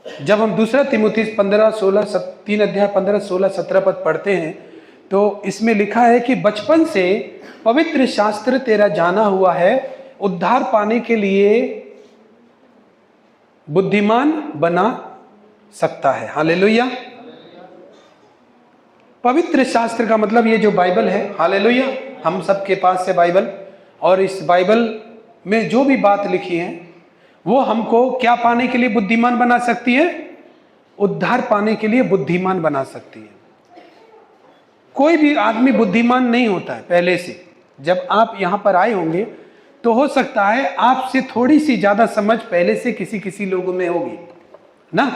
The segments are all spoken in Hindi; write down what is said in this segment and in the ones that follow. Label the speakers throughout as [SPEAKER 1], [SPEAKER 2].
[SPEAKER 1] जब हम दूसरा तीमुथियुस 3 अध्याय 15, 16, 17 पद पढ़ते हैं तो इसमें लिखा है कि बचपन से पवित्र शास्त्र तेरा जाना हुआ है, उद्धार पाने के लिए बुद्धिमान बना सकता है। हालेलुया। पवित्र शास्त्र का मतलब ये जो बाइबल है, हालेलुया, हम सबके पास है बाइबल, और इस बाइबल में जो भी बात लिखी है वो हमको क्या पाने के लिए बुद्धिमान बना सकती है? उद्धार पाने के लिए बुद्धिमान बना सकती है। कोई भी आदमी बुद्धिमान नहीं होता है पहले से। जब आप यहां पर आए होंगे तो हो सकता है आपसे थोड़ी सी ज्यादा समझ पहले से किसी लोगों में होगी ना,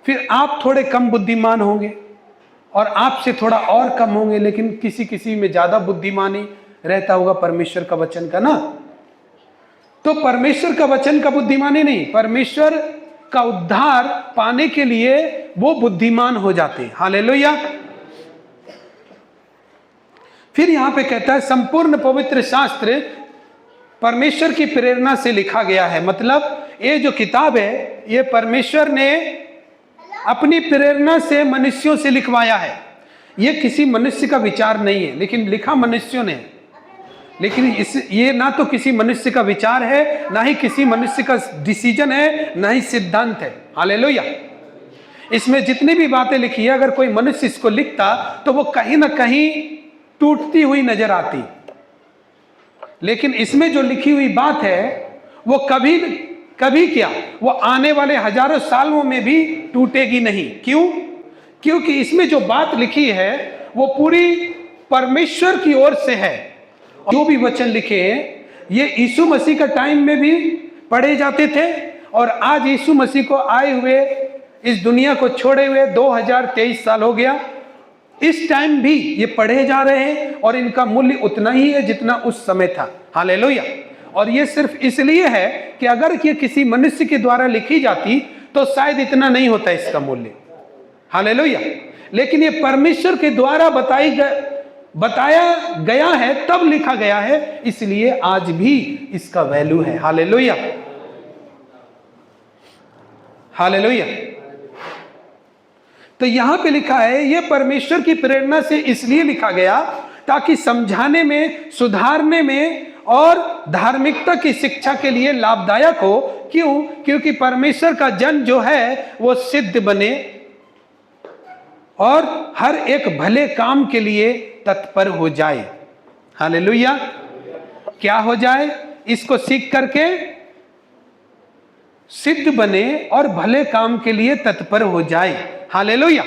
[SPEAKER 1] फिर आप थोड़े कम बुद्धिमान होंगे और आपसे थोड़ा और कम होंगे, लेकिन किसी में ज्यादा बुद्धिमानी रहता होगा परमेश्वर का वचन का ना। तो परमेश्वर का वचन का बुद्धिमानी नहीं, परमेश्वर का उद्धार पाने के लिए वो बुद्धिमान हो जाते हैं। हालेलुया। फिर यहां पे कहता है संपूर्ण पवित्र शास्त्र परमेश्वर की प्रेरणा से लिखा गया है। मतलब ये जो किताब है ये परमेश्वर ने अपनी प्रेरणा से मनुष्यों से लिखवाया है। ये किसी मनुष्य का विचार नहीं है, लेकिन लिखा मनुष्यों ने। लेकिन ये ना तो किसी मनुष्य का विचार है, ना ही किसी मनुष्य का डिसीजन है, ना ही सिद्धांत है। हालेलुया। इसमें जितनी भी बातें लिखी है, अगर कोई मनुष्य इसको लिखता तो वो कहीं ना कहीं टूटती हुई नजर आती, लेकिन इसमें जो लिखी हुई बात है वो कभी क्या, वो आने वाले हजारों सालों में भी टूटेगी नहीं। क्यों? क्योंकि इसमें जो बात लिखी है वो पूरी परमेश्वर की ओर से है। जो भी वचन लिखे हैं ये यीशु मसीह का टाइम में भी पढ़े जाते थे, और आज यीशु मसीह को आए हुए, इस दुनिया को छोड़े हुए 2023 साल हो गया, इस टाइम भी ये पढ़े जा रहे हैं, और इनका मूल्य उतना ही है जितना उस समय था। हालेलुया। और ये सिर्फ इसलिए है कि अगर ये किसी मनुष्य के द्वारा लिखी जाती तो शायद इतना नहीं होता इसका मूल्य। हालेलुया। लेकिन ये परमेश्वर के द्वारा बताया गया है, तब लिखा गया है, इसलिए आज भी इसका वैल्यू है। हालेलुया। हालेलुया। तो यहां पे लिखा है ये परमेश्वर की प्रेरणा से इसलिए लिखा गया ताकि समझाने में, सुधारने में और धार्मिकता की शिक्षा के लिए लाभदायक हो। क्यों? क्योंकि परमेश्वर का जन जो है वो सिद्ध बने और हर एक भले काम के लिए तत्पर हो जाए। हालेलुया। क्या हो जाए? इसको सीख करके सिद्ध बने और भले काम के लिए तत्पर हो जाए। हालेलुया।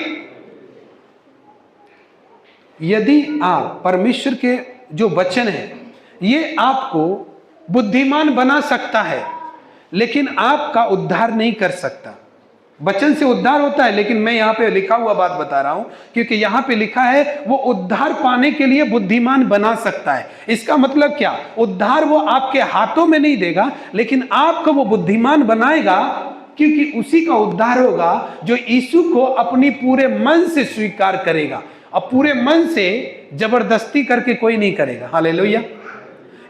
[SPEAKER 1] यदि आप परमेश्वर के जो वचन है ये आपको बुद्धिमान बना सकता है, लेकिन आपका उद्धार नहीं कर सकता। वचन से उद्धार होता है, लेकिन मैं यहां पे लिखा हुआ बात बता रहा हूं, क्योंकि यहां पे लिखा है वो उद्धार पाने के लिए बुद्धिमान बना सकता है। इसका मतलब क्या? उद्धार वो आपके हाथों में नहीं देगा, लेकिन आपको वो बुद्धिमान बनाएगा, क्योंकि उसी का उद्धार होगा जो यीशु को अपनी पूरे मन से स्वीकार करेगा। और पूरे मन से जबरदस्ती करके कोई नहीं करेगा। हालेलुया।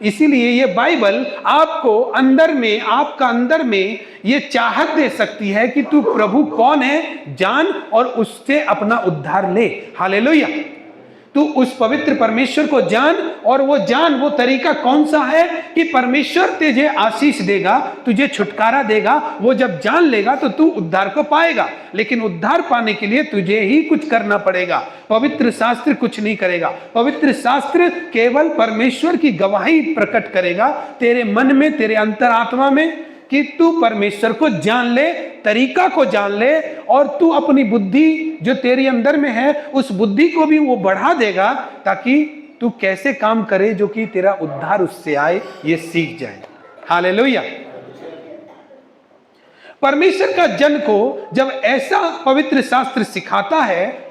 [SPEAKER 1] इसीलिए ये बाइबल आपको अंदर में, आपका अंदर में ये चाहत दे सकती है कि तू प्रभु कौन है जान और उससे अपना उद्धार ले। हालेलुया। तू उस पवित्र परमेश्वर को जान, और वो तरीका कौन सा है कि परमेश्वर तुझे आशीष देगा, तुझे छुटकारा देगा। वो जब जान लेगा तो तू उद्धार को पाएगा। लेकिन उद्धार पाने के लिए तुझे ही कुछ करना पड़ेगा, पवित्र शास्त्र कुछ नहीं करेगा। पवित्र शास्त्र केवल परमेश्वर की गवाही प्रकट करेगा तेरे मन में, तेरे अंतरात्मा में, कि तू परमेश्वर को जान ले, तरीका को जान ले, और तू अपनी बुद्धि जो तेरे अंदर में है उस बुद्धि को भी वो बढ़ा देगा, ताकि तू कैसे काम करे जो कि तेरा उद्धार उससे आए, ये सीख जाए। हालेलुया। परमेश्वर का जन को जब ऐसा पवित्र शास्त्र सिखाता है,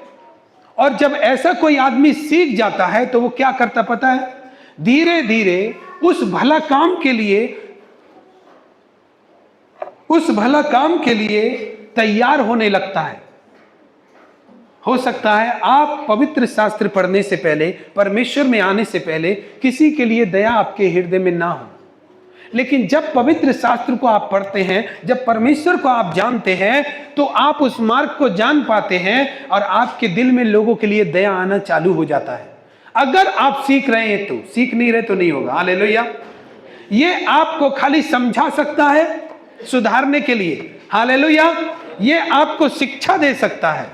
[SPEAKER 1] और जब ऐसा कोई आदमी सीख जाता है, तो वो क्या करता पता है? धीरे धीरे उस भला काम के लिए तैयार होने लगता है। हो सकता है आप पवित्र शास्त्र पढ़ने से पहले, परमेश्वर में आने से पहले, किसी के लिए दया आपके हृदय में ना हो, लेकिन जब पवित्र शास्त्र को आप पढ़ते हैं, जब परमेश्वर को आप जानते हैं, तो आप उस मार्ग को जान पाते हैं और आपके दिल में लोगों के लिए दया आना चालू हो जाता है। अगर आप सीख रहे हैं तो, सीख नहीं रहे तो नहीं होगा। हालेलुया। ये आपको खाली समझा सकता है सुधारने के लिए। हालेलुया। ये आपको शिक्षा दे सकता है,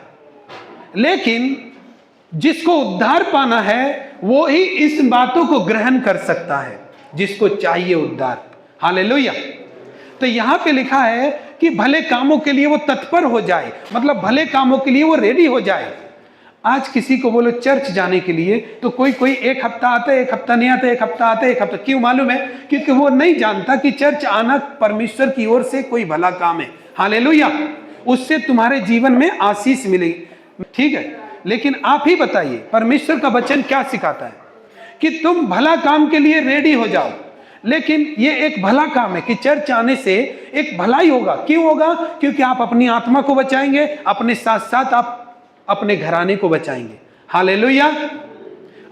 [SPEAKER 1] लेकिन जिसको उद्धार पाना है वो ही इस बातों को ग्रहण कर सकता है, जिसको चाहिए उद्धार। हालेलुया। तो यहां पे लिखा है कि भले कामों के लिए वो तत्पर हो जाए, मतलब भले कामों के लिए वो रेडी हो जाए। आज किसी को बोलो चर्च जाने के लिए, तो कोई एक हफ्ता आता है, एक हफ्ता नहीं आता, एक हफ्ता आता है, एक हफ्ता। क्यों मालूम है? क्योंकि वो नहीं जानता कि चर्च आना परमेश्वर की ओर से कोई भला काम है। हालेलुया। उससे तुम्हारे जीवन में आशीष मिलेगी। ठीक है, लेकिन आप ही बताइए परमेश्वर का वचन क्या सिखाता है? कि तुम भला काम के लिए रेडी हो जाओ। लेकिन ये एक भला काम है कि चर्च आने से एक भलाई होगा। क्यों होगा? क्योंकि आप अपनी आत्मा को बचाएंगे, अपने साथ साथ आप अपने घराने को बचाएंगे। हालेलुया।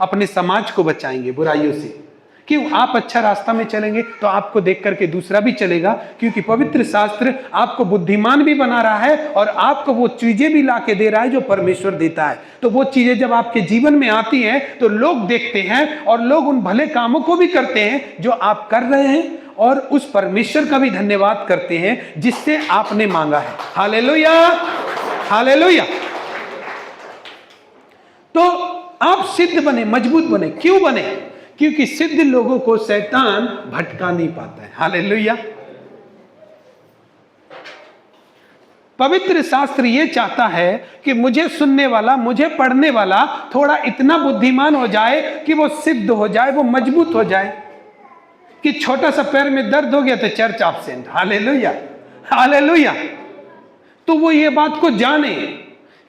[SPEAKER 1] अपने समाज को बचाएंगे बुराइयों से। क्यों? आप अच्छा रास्ता में चलेंगे तो आपको देख करके दूसरा भी चलेगा, क्योंकि पवित्र शास्त्र आपको बुद्धिमान भी बना रहा है और आपको वो चीजें भी ला के दे रहा है जो परमेश्वर देता है। तो वो चीजें जब आपके जीवन में आती हैं तो लोग देखते हैं और लोग उन भले कामों को भी करते हैं जो आप कर रहे हैं, और उस परमेश्वर का भी धन्यवाद करते हैं जिससे आपने मांगा है। हालेलुया। हालेलुया। तो आप सिद्ध बने, मजबूत बने। क्यों बने? क्योंकि सिद्ध लोगों को शैतान भटका नहीं पाता है। हालेलुया। पवित्र शास्त्र ये चाहता है कि मुझे सुनने वाला, मुझे पढ़ने वाला थोड़ा इतना बुद्धिमान हो जाए कि वो सिद्ध हो जाए, वो मजबूत हो जाए। कि छोटा सा पैर में दर्द हो गया तो चर्च एब्सेंट। हालेलुया। हालेलुया। तो वो ये बात को जाने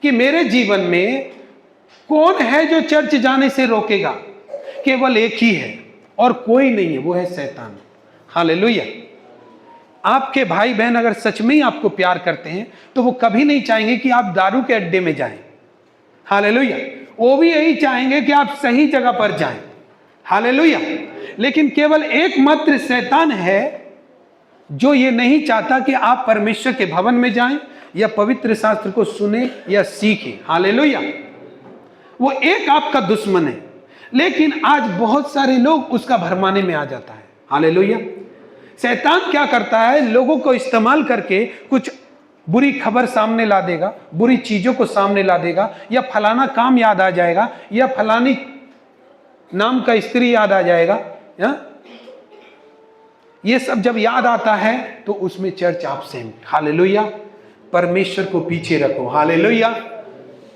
[SPEAKER 1] कि मेरे जीवन में कौन है जो चर्च जाने से रोकेगा? केवल एक ही है और कोई नहीं है, वो है शैतान। हालेलुया। आपके भाई बहन अगर सच में ही आपको प्यार करते हैं तो वो कभी नहीं चाहेंगे कि आप दारू के अड्डे में जाएं। हालेलुया। वो भी यही चाहेंगे कि आप सही जगह पर जाएं। हालेलुया। लेकिन केवल एकमात्र शैतान है जो ये नहीं चाहता कि आप परमेश्वर के भवन में जाएं या पवित्र शास्त्र को सुने या सीखें। हालेलुया। वो एक आपका दुश्मन है, लेकिन आज बहुत सारे लोग उसका भरमाने में आ जाता है। हालेलुया। शैतान क्या करता है? लोगों को इस्तेमाल करके कुछ बुरी खबर सामने ला देगा, बुरी चीजों को सामने ला देगा, या फलाना काम याद आ जाएगा, या फलानी नाम का स्त्री याद आ जाएगा। ये सब जब याद आता है तो उसमें चर्च एब्सेंट। हालेलुया। परमेश्वर को पीछे रखो। हालेलुया।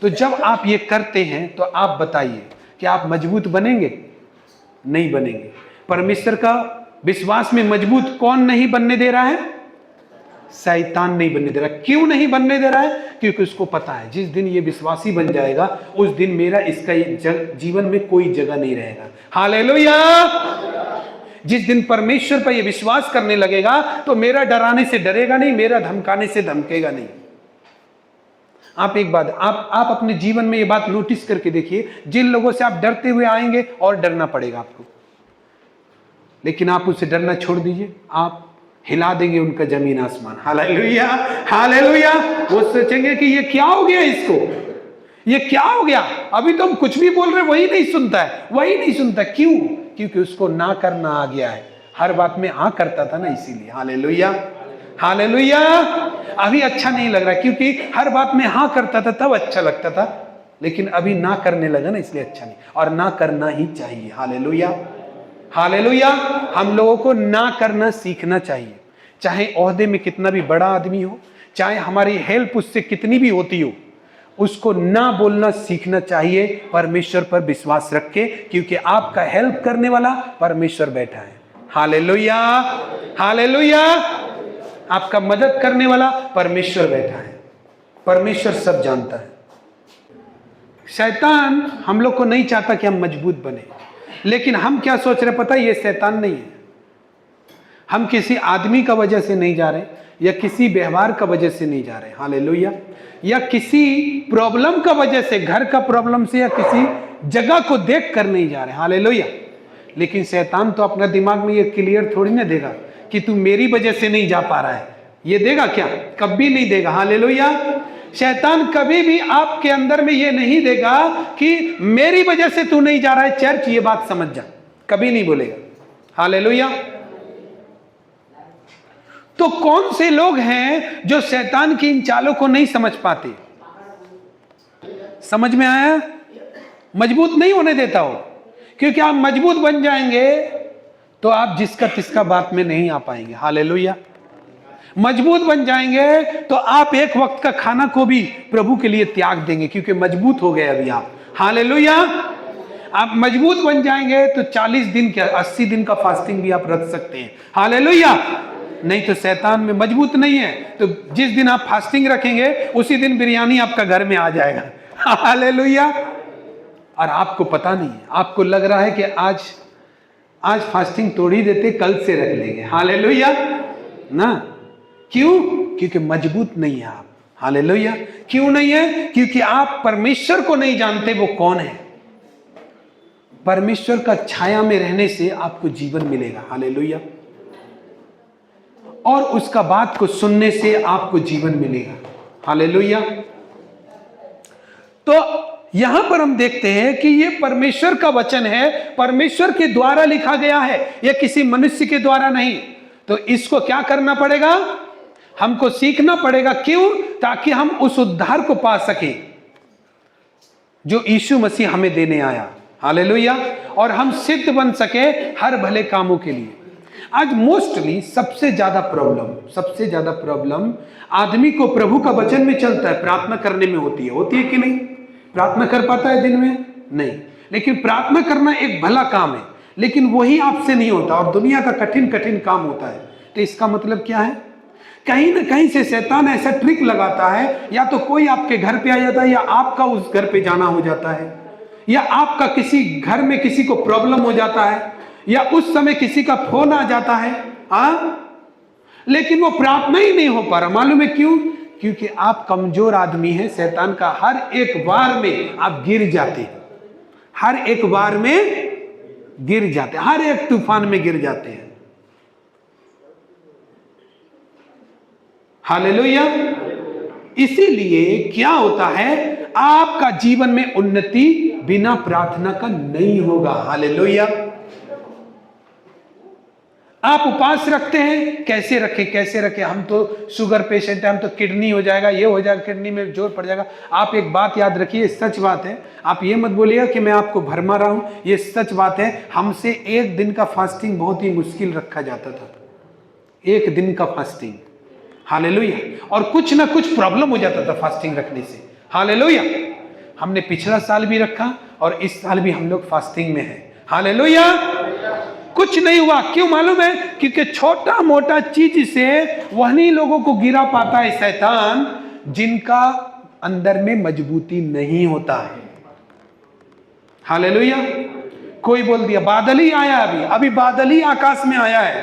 [SPEAKER 1] तो जब आप ये करते हैं तो आप बताइए कि आप मजबूत बनेंगे? नहीं बनेंगे। परमेश्वर का विश्वास में मजबूत कौन नहीं बनने दे रहा है? शैतान नहीं बनने दे रहा। क्यों नहीं बनने दे रहा है? क्योंकि उसको पता है जिस दिन ये विश्वासी बन जाएगा उस दिन मेरा इसका जीवन में कोई जगह नहीं रहेगा। हालेलुया। जिस दिन परमेश्वर पर ये विश्वास करने लगेगा तो मेरा डराने से डरेगा नहीं, मेरा धमकाने से धमकेगा नहीं। आप एक बात, आप अपने जीवन में ये बात नोटिस करके देखिए, जिन लोगों से आप डरते हुए आएंगे और डरना पड़ेगा आपको, लेकिन आप उससे डरना छोड़ दीजिए, आप हिला देंगे उनका जमीन आसमान। हालेलुया। हालेलुया। वो सोचेंगे कि ये क्या हो गया, इसको ये क्या हो गया, अभी तो हम कुछ भी बोल रहे वही नहीं सुनता है, वही नहीं सुनता। क्यों? क्योंकि उसको ना करना आ गया है। हर बात में हाँ करता था ना, इसीलिए। हालेलुया। हालेलुया। अभी अच्छा नहीं लग रहा क्योंकि हर बात में हाँ करता था तब अच्छा लगता था, लेकिन अभी ना करने लगा ना, इसलिए अच्छा नहीं। और ना करना ही चाहिए। हालेलुया। हालेलुया। हम लोगों को ना करना सीखना चाहिए। चाहे ओहदे में कितना भी बड़ा आदमी हो, चाहे हमारी हेल्प उससे कितनी भी होती हो, उसको ना बोलना सीखना चाहिए, परमेश्वर पर विश्वास रख के, क्योंकि आपका हेल्प करने वाला परमेश्वर बैठा है। हालेलुया। हालेलुया। आपका मदद करने वाला परमेश्वर बैठा है। परमेश्वर सब जानता है। शैतान हम लोग को नहीं चाहता कि हम मजबूत बने, लेकिन हम क्या सोच रहे पता है? ये शैतान नहीं है। हम किसी आदमी का वजह से नहीं जा रहे, या किसी व्यवहार का वजह से नहीं जा रहे। हालेलुया। या किसी प्रॉब्लम का वजह से, घर का प्रॉब्लम से, या किसी जगह को देख कर नहीं जा रहे। हालेलुया। लेकिन शैतान तो अपना दिमाग में ये क्लियर थोड़ी ना देगा कि तू मेरी वजह से नहीं जा पा रहा है। ये देगा क्या? कभी नहीं देगा। हालेलुया। शैतान कभी भी आपके अंदर में ये नहीं देगा कि मेरी वजह से तू नहीं जा रहा है चर्च, ये बात समझ जा, कभी नहीं बोलेगा। हालेलुया। तो कौन से लोग हैं जो शैतान की इन चालों को नहीं समझ पाते? समझ में आया? मजबूत नहीं होने देता हो, क्योंकि आप मजबूत बन जाएंगे तो आप जिसका तिसका बात में नहीं आ पाएंगे। हालेलुया। मजबूत बन जाएंगे तो आप एक वक्त का खाना को भी प्रभु के लिए त्याग देंगे, क्योंकि मजबूत हो गए अभी आप। हालेलुया। आप मजबूत बन जाएंगे तो 40 दिन क्या 80 दिन का फास्टिंग भी आप रख सकते हैं। हालेलुया। नहीं तो शैतान में मजबूत नहीं है, तो जिस दिन आप फास्टिंग रखेंगे उसी दिन बिरयानी आपका घर में आ जाएगा। हालेलुया। और आपको पता नहीं है, आपको लग रहा है कि आज फास्टिंग तोड़ ही देते, कल से रख लेंगे। हालेलुया ना। क्यों? क्योंकि मजबूत नहीं है आप। हालेलुया। क्यों नहीं है? क्योंकि आप परमेश्वर को नहीं जानते वो कौन है। परमेश्वर का छाया में रहने से आपको जीवन मिलेगा। हालेलुया। और उसका बात को सुनने से आपको जीवन मिलेगा। हालेलुया। तो यहां पर हम देखते हैं कि ये परमेश्वर का वचन है, परमेश्वर के द्वारा लिखा गया है, यह किसी मनुष्य के द्वारा नहीं। तो इसको क्या करना पड़ेगा? हमको सीखना पड़ेगा। क्यों? ताकि हम उस उद्धार को पा सके जो यीशु मसीह हमें देने आया। हालेलुया। और हम सिद्ध बन सके हर भले कामों के लिए। आज मोस्टली सबसे ज्यादा प्रॉब्लम आदमी को प्रभु का वचन में चलता है, प्रार्थना करने में होती है कि नहीं? प्रार्थना कर पाता है दिन में? नहीं। लेकिन प्रार्थना करना एक भला काम है, लेकिन वही आपसे नहीं होता और दुनिया का कठिन काम होता है। तो इसका मतलब क्या है? कहीं ना कहीं से शैतान ऐसा ट्रिक लगाता है, या तो कोई आपके घर पे आ जाता है, या आपका उस घर पे जाना हो जाता है, या आपका किसी घर में किसी को प्रॉब्लम हो जाता है, या उस समय किसी का फोन आ जाता है। लेकिन वो प्रार्थना ही नहीं हो पा रहा। मालूम है क्यों? क्योंकि आप कमजोर आदमी हैं। शैतान का हर एक वार में आप गिर जाते हैं, हर एक वार में गिर जाते हैं, हर एक तूफान में गिर जाते हैं। हालेलुया। इसीलिए क्या होता है, आपका जीवन में उन्नति बिना प्रार्थना का नहीं होगा। हालेलुया। आप उपवास रखते हैं, कैसे रखें? हम तो शुगर पेशेंट है, हम तो किडनी हो जाएगा, ये हो जाएगा, किडनी में जोर पड़ जाएगा। आप एक बात याद रखिए, सच बात है, आप ये मत बोलिएगा कि मैं आपको भरमा रहा हूं, ये सच बात है। हमसे एक दिन का फास्टिंग बहुत ही मुश्किल रखा जाता था, एक दिन का फास्टिंग। हालेलुया। और कुछ ना कुछ प्रॉब्लम हो जाता था फास्टिंग रखने से। हालेलुया। हमने पिछला साल भी रखा और इस साल भी हम लोग फास्टिंग में हैं। हालेलुया। कुछ नहीं हुआ। क्यों मालूम है? क्योंकि छोटा मोटा चीज से वही लोगों को गिरा पाता है शैतान, जिनका अंदर में मजबूती नहीं होता है। हालेलुया। कोई बोल दिया बादल ही आया, अभी बादल ही आकाश में आया है,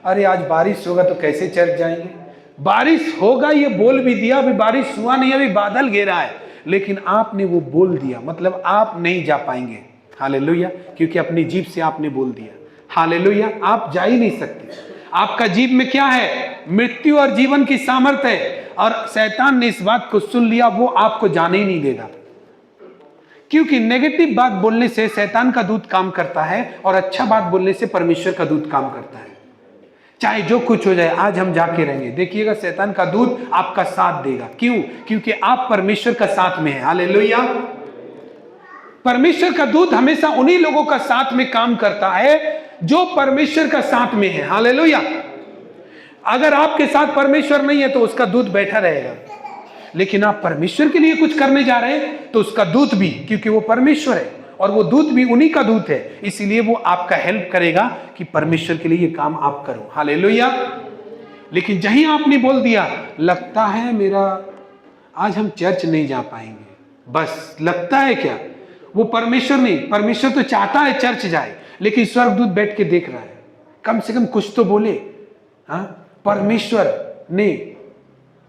[SPEAKER 1] अरे आज बारिश होगा तो कैसे चर्च जाएंगे? बारिश होगा ये बोल भी दिया, अभी बारिश हुआ नहीं, अभी बादल घेरा है, लेकिन आपने वो बोल दिया, मतलब आप नहीं जा पाएंगे। हालेलुया। क्योंकि अपनी जीभ से आपने बोल दिया। हालेलुया। आप जा ही नहीं सकते। आपका जीभ में क्या है? मृत्यु और जीवन की सामर्थ्य है, और शैतान ने इस बात को सुन लिया, वो आपको जाने ही नहीं देगा। क्योंकि नेगेटिव बात बोलने से शैतान का दूत काम करता है, और अच्छा बात बोलने से परमेश्वर का दूत काम करता है। चाहे जो कुछ हो जाए, आज हम जाके रहेंगे, देखिएगा शैतान का दूत आपका साथ देगा। क्यों? क्योंकि आप परमेश्वर का साथ में हैं। हालेलुया। परमेश्वर का दूत हमेशा उन्हीं लोगों का साथ में काम करता है जो परमेश्वर का साथ में है। हालेलुया। अगर आपके साथ परमेश्वर नहीं है तो उसका दूत बैठा रहेगा, लेकिन आप परमेश्वर के लिए कुछ करने जा रहे हैं तो उसका दूत भी, क्योंकि वो परमेश्वर है और वो दूत भी उन्हीं का दूत है, इसीलिए वो आपका हेल्प करेगा कि परमेश्वर के लिए ये काम आप करो। हालेलुया। लेकिन जहीं आपने बोल दिया, लगता है मेरा आज हम चर्च नहीं जा पाएंगे, बस लगता है क्या? वो परमेश्वर नहीं, परमेश्वर तो चाहता है चर्च जाए, लेकिन स्वर्गदूत बैठ के देख रहा है, कम से कम कुछ तो बोले। परमेश्वर ने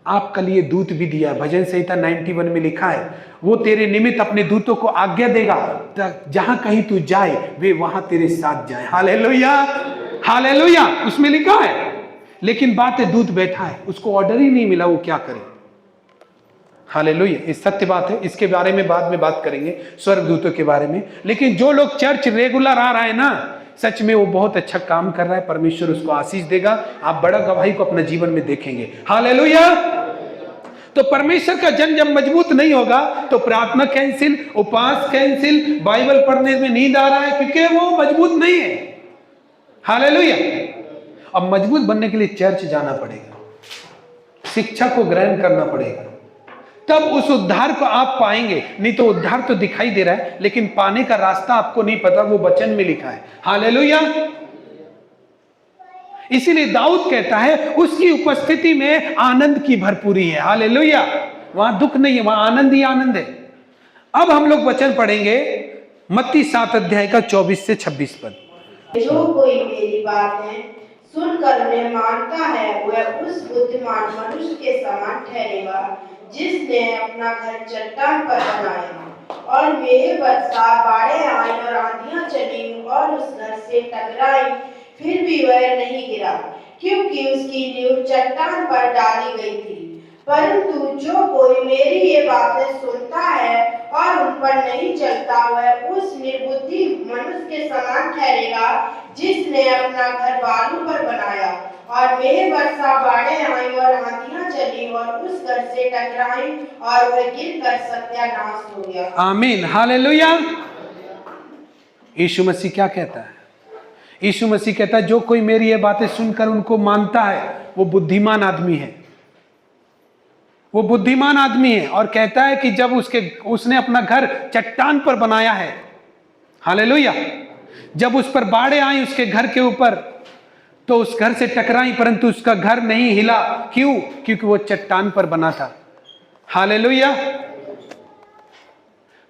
[SPEAKER 1] आपके लिए दूत भी दिया। भजन संहिता 91 में लिखा है, वो तेरे निमित्त अपने दूतों को आज्ञा देगा, जहां कहीं तू जाए वे वहां तेरे साथ जाए। हालेलुया। हालेलुया। उसमें लिखा है लेकिन बात है दूत बैठा है, उसको ऑर्डर ही नहीं मिला, वो क्या करे। हालेलुया, ये सत्य बात है, इसके बारे में बाद में बात करेंगे, स्वर्गदूतों के बारे में। लेकिन जो लोग चर्च रेगुलर आ रहा है ना, सच में वो बहुत अच्छा काम कर रहा है, परमेश्वर उसको आशीष देगा। आप बड़ा गवाही को अपने जीवन में देखेंगे। हालेलुया। तो परमेश्वर का जन जब मजबूत नहीं होगा तो प्रार्थना कैंसिल, उपवास कैंसिल, बाइबल पढ़ने में नींद आ रहा है, क्योंकि वो मजबूत नहीं है। हालेलुया। अब मजबूत बनने के लिए चर्च जाना पड़ेगा, शिक्षा को ग्रहण करना पड़ेगा, तब उस उद्धार को आप पाएंगे। नहीं तो उद्धार तो दिखाई दे रहा है, लेकिन पाने का रास्ता आपको नहीं पता, वो वचन में लिखा है। हालेलुया। इसीलिए दाऊद कहता है उसकी उपस्थिति में आनंद की भरपूरी है। हालेलुया। वहां दुख नहीं है, वहां आनंद ही आनंद है। अब हम लोग वचन पढ़ेंगे मत्ती 7 अध्याय का 24 से 26 पद।
[SPEAKER 2] जो कोई मेरी बातें सुनकर उन्हें मानता है वह उस बुद्धिमान मनुष्य के समान ठहरेगा जिसने अपना घर चट्टान पर बनाया, और मेघ बरसा, बाढ़ें आई और आंधियां चली और उस घर से टकराई, फिर भी वह नहीं गिरा, क्योंकि उसकी नींव चट्टान पर डाली गई थी। परंतु जो कोई मेरी ये बातें सुनता है और उन पर नहीं चलता, वह उस निर्बुद्धि मनुष्य के समान ठहरेगा जिसने अपना घर बालू पर बनाया, और मेघ बरसा, बाढ़ें आई और आंधियां चली और उस घर से टकराई, और वह गिरकर सत्यानाश हो गया।
[SPEAKER 1] आमीन। हालेलुया। यीशु मसीह क्या कहता है? यीशु मसीह कहता है जो कोई मेरी ये बातें सुनकर उनको मानता है वो बुद्धिमान आदमी है, वो बुद्धिमान आदमी है। और कहता है कि जब उसने अपना घर चट्टान पर बनाया है, हालेलुया, जब उस पर बाढ़ें आई उसके घर के ऊपर, तो उस घर से टकराई परंतु उसका घर नहीं हिला। क्यों? क्योंकि वो चट्टान पर बना था। हालेलुया।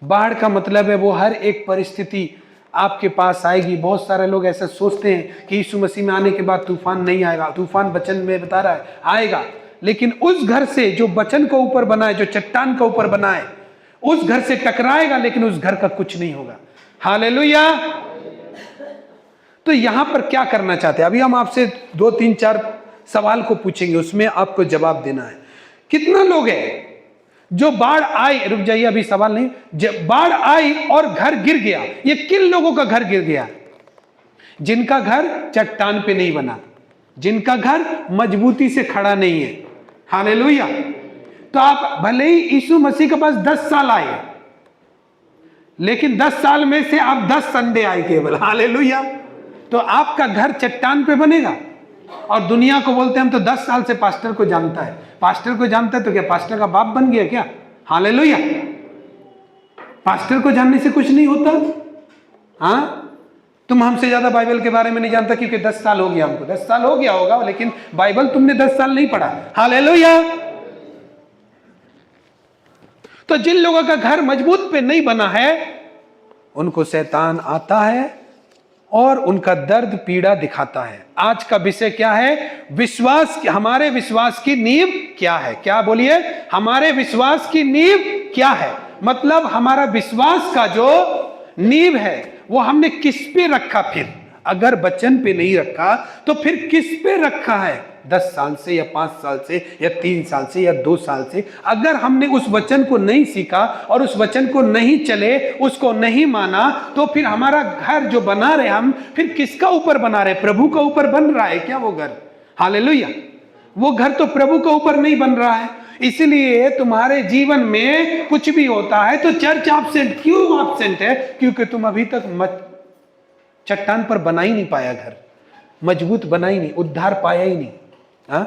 [SPEAKER 1] बाढ़ का मतलब है वो हर एक परिस्थिति आपके पास आएगी। बहुत सारे लोग ऐसा सोचते हैं कि यीशु मसीह में आने के बाद तूफान नहीं आएगा। तूफान वचन में बता रहा है आएगा, लेकिन उस घर से जो वचन के ऊपर बना है, जो चट्टान के ऊपर बना है, उस घर से टकराएगा, लेकिन उस घर का कुछ नहीं होगा। हालेलुया। तो यहां पर क्या करना चाहते हैं? अभी हम आपसे 2, 3, 4 सवाल को पूछेंगे, उसमें आपको जवाब देना है। कितना लोग हैं जो बाढ़ आई, रुक जाइए अभी सवाल नहीं, जब बाढ़ आई और घर गिर गया, ये किन लोगों का घर गिर गया? जिनका घर चट्टान पे नहीं बना, जिनका घर मजबूती से खड़ा नहीं है। हालेलुया। तो आप भले ही यीशु मसीह के पास 10 साल आए, लेकिन 10 साल में से आप 10 संडे आए केवल। हालेलुया। तो आपका घर चट्टान पे बनेगा। और दुनिया को बोलते हैं हम तो 10 साल से पास्टर को जानता है, पास्टर को जानता है, तो क्या पास्टर का बाप बन गया क्या? हालेलुया। पास्टर को जानने से कुछ नहीं होता। हाँ, तुम हमसे ज्यादा बाइबल के बारे में नहीं जानता क्योंकि 10 साल हो गया हमको। 10 साल हो गया होगा, लेकिन बाइबल तुमने 10 साल नहीं पढ़ा। हालेलुया। तो जिन लोगों का घर मजबूत पे नहीं बना है, उनको शैतान आता है और उनका दर्द पीड़ा दिखाता है। आज का विषय क्या है? विश्वास। हमारे विश्वास की नींव क्या है? क्या बोलिए? हमारे विश्वास की नींव क्या है? मतलब हमारा विश्वास का जो नींव है वो हमने किस पे रखा? फिर अगर वचन पे नहीं रखा तो फिर किस पे रखा है? 10 साल से या 5 साल से या 3 साल से या 2 साल से अगर हमने उस वचन को नहीं सीखा और उस वचन को नहीं चले, उसको नहीं माना, तो फिर हमारा घर जो बना रहे हम, फिर किसका ऊपर बना रहे? प्रभु का ऊपर बन रहा है क्या वो घर? हालेलुया। वो घर तो प्रभु के ऊपर नहीं बन रहा है। इसलिए तुम्हारे जीवन में कुछ भी होता है तो चर्च एब्सेंट। क्यों एब्सेंट है? क्योंकि तुम अभी तक चट्टान पर बना ही नहीं पाया, घर मजबूत बना ही नहीं, उद्धार पाया ही नहीं। हाँ,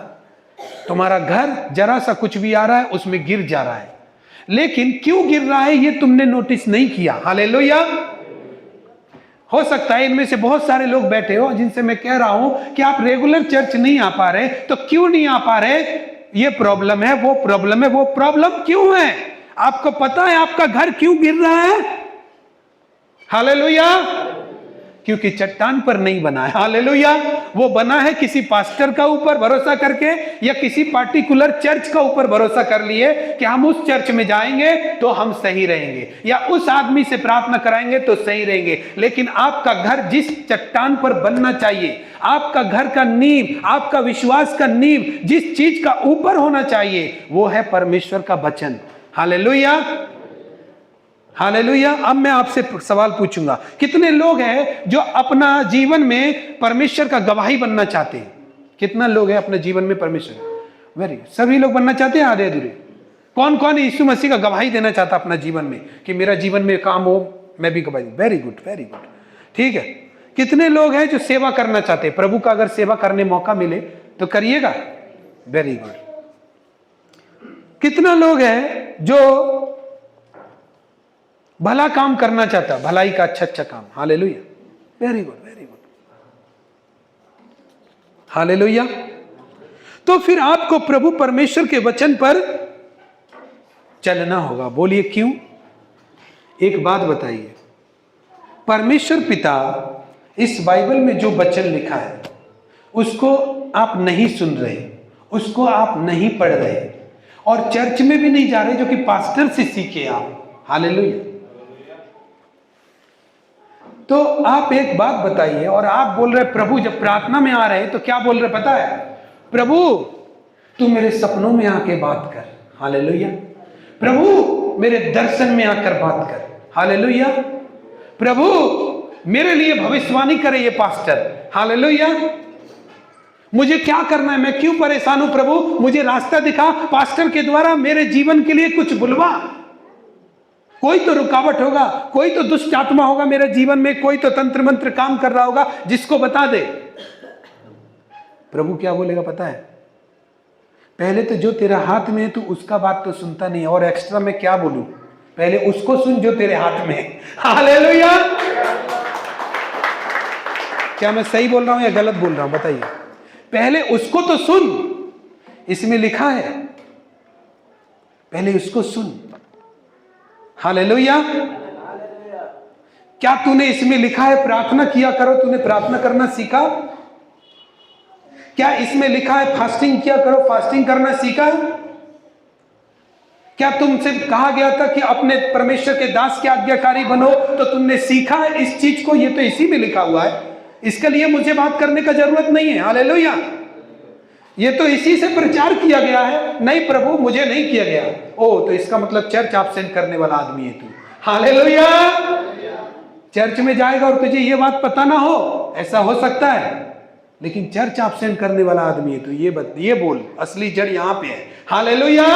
[SPEAKER 1] तुम्हारा घर जरा सा कुछ भी आ रहा है उसमें गिर जा रहा है, लेकिन क्यों गिर रहा है ये तुमने नोटिस नहीं किया। हालेलुया। हो सकता है इनमें से बहुत सारे लोग बैठे हो जिनसे मैं कह रहा हूं कि आप रेगुलर चर्च नहीं आ पा रहे। तो क्यों नहीं आ पा रहे? ये प्रॉब्लम है, वो प्रॉब्लम है। वो प्रॉब्लम क्यों है? आपको पता है आपका घर क्यों गिर रहा है? हालेलुया। क्योंकि चट्टान पर नहीं बना है। हालेलुया। वो बना है किसी पास्टर का ऊपर भरोसा करके या किसी पार्टिकुलर चर्च का ऊपर भरोसा कर लिए कि हम उस चर्च में जाएंगे तो हम सही रहेंगे, या उस आदमी से प्रार्थना कराएंगे तो सही रहेंगे। लेकिन आपका घर जिस चट्टान पर बनना चाहिए, आपका घर का नींव, आपका विश्वास का नींव जिस चीज का ऊपर होना चाहिए, वो है परमेश्वर का वचन। Hallelujah, hallelujah. अब मैं आपसे सवाल पूछूंगा, कितने लोग हैं जो अपना जीवन में परमेश्वर का गवाही बनना चाहते हैं? कितना लोग हैं अपने जीवन में परमेश्वर? वेरी, सभी लोग बनना चाहते हैं, आधे अधूरे? कौन कौन यीशु मसीह का गवाही देना चाहता अपना जीवन में कि मेरा जीवन में काम हो, मैं भी गवाही? वेरी गुड, वेरी गुड, ठीक है। कितने लोग हैं जो सेवा करना चाहते हैं? प्रभु का अगर सेवा करने मौका मिले तो करिएगा। Very good. कितना लोग हैं जो भला काम करना चाहता, भलाई का अच्छा काम? Hallelujah, very good, very good, hallelujah. तो फिर आपको प्रभु परमेश्वर के वचन पर चलना होगा। बोलिए क्यों? एक बात बताइए, परमेश्वर पिता इस बाइबल में जो वचन लिखा है उसको आप नहीं सुन रहे, उसको आप नहीं पढ़ रहे, और चर्च में भी नहीं जा रहे जो कि पास्टर से सीखे आप। हालेलुया। तो आप एक बात बताइए, और आप बोल रहे प्रभु, जब प्रार्थना में आ रहे हैं तो क्या बोल रहे पता है? प्रभु तू मेरे सपनों में आके बात कर। हालेलुया। प्रभु मेरे दर्शन में आकर बात कर। हालेलुया। प्रभु मेरे लिए भविष्यवाणी करे ये पास्टर। हालेलुया। मुझे क्या करना है? मैं क्यों परेशान हूं प्रभु? मुझे रास्ता दिखा, पास्टर के द्वारा मेरे जीवन के लिए कुछ बुलवा। कोई तो रुकावट होगा, कोई तो दुष्ट आत्मा होगा मेरे जीवन में, कोई तो तंत्र मंत्र काम कर रहा होगा, जिसको बता दे। प्रभु क्या बोलेगा पता है? पहले तो जो तेरा हाथ में है तू उसका बात तो सुनता नहीं, और एक्स्ट्रा मैं क्या बोलूं? पहले उसको सुन जो तेरे हाथ में है। हालेलुया। क्या मैं सही बोल रहा हूं या गलत बोल रहा हूं? बताइए। पहले उसको तो सुन, इसमें लिखा है पहले उसको सुन। हालेलुया। क्या तूने इसमें लिखा है प्रार्थना किया करो? तूने प्रार्थना करना सीखा? क्या इसमें लिखा है फास्टिंग किया करो? फास्टिंग करना सीखा? क्या तुमसे कहा गया था कि अपने परमेश्वर के दास के आज्ञाकारी बनो? तो तुमने सीखा है इस चीज को? ये तो इसी में लिखा हुआ है, इसके लिए मुझे बात करने का जरूरत नहीं है। हालेलुया। ये तो इसी से प्रचार किया गया है। नहीं प्रभु मुझे नहीं किया गया। ओ, तो इसका मतलब चर्च एब्सेंट करने वाला आदमी है तू। हालेलुया। चर्च में जाएगा और तुझे ये बात पता ना हो, ऐसा हो सकता है, लेकिन चर्च एब्सेंट करने वाला आदमी है तू। ये बोल, असली जड़ यहां पे है। हालेलुया।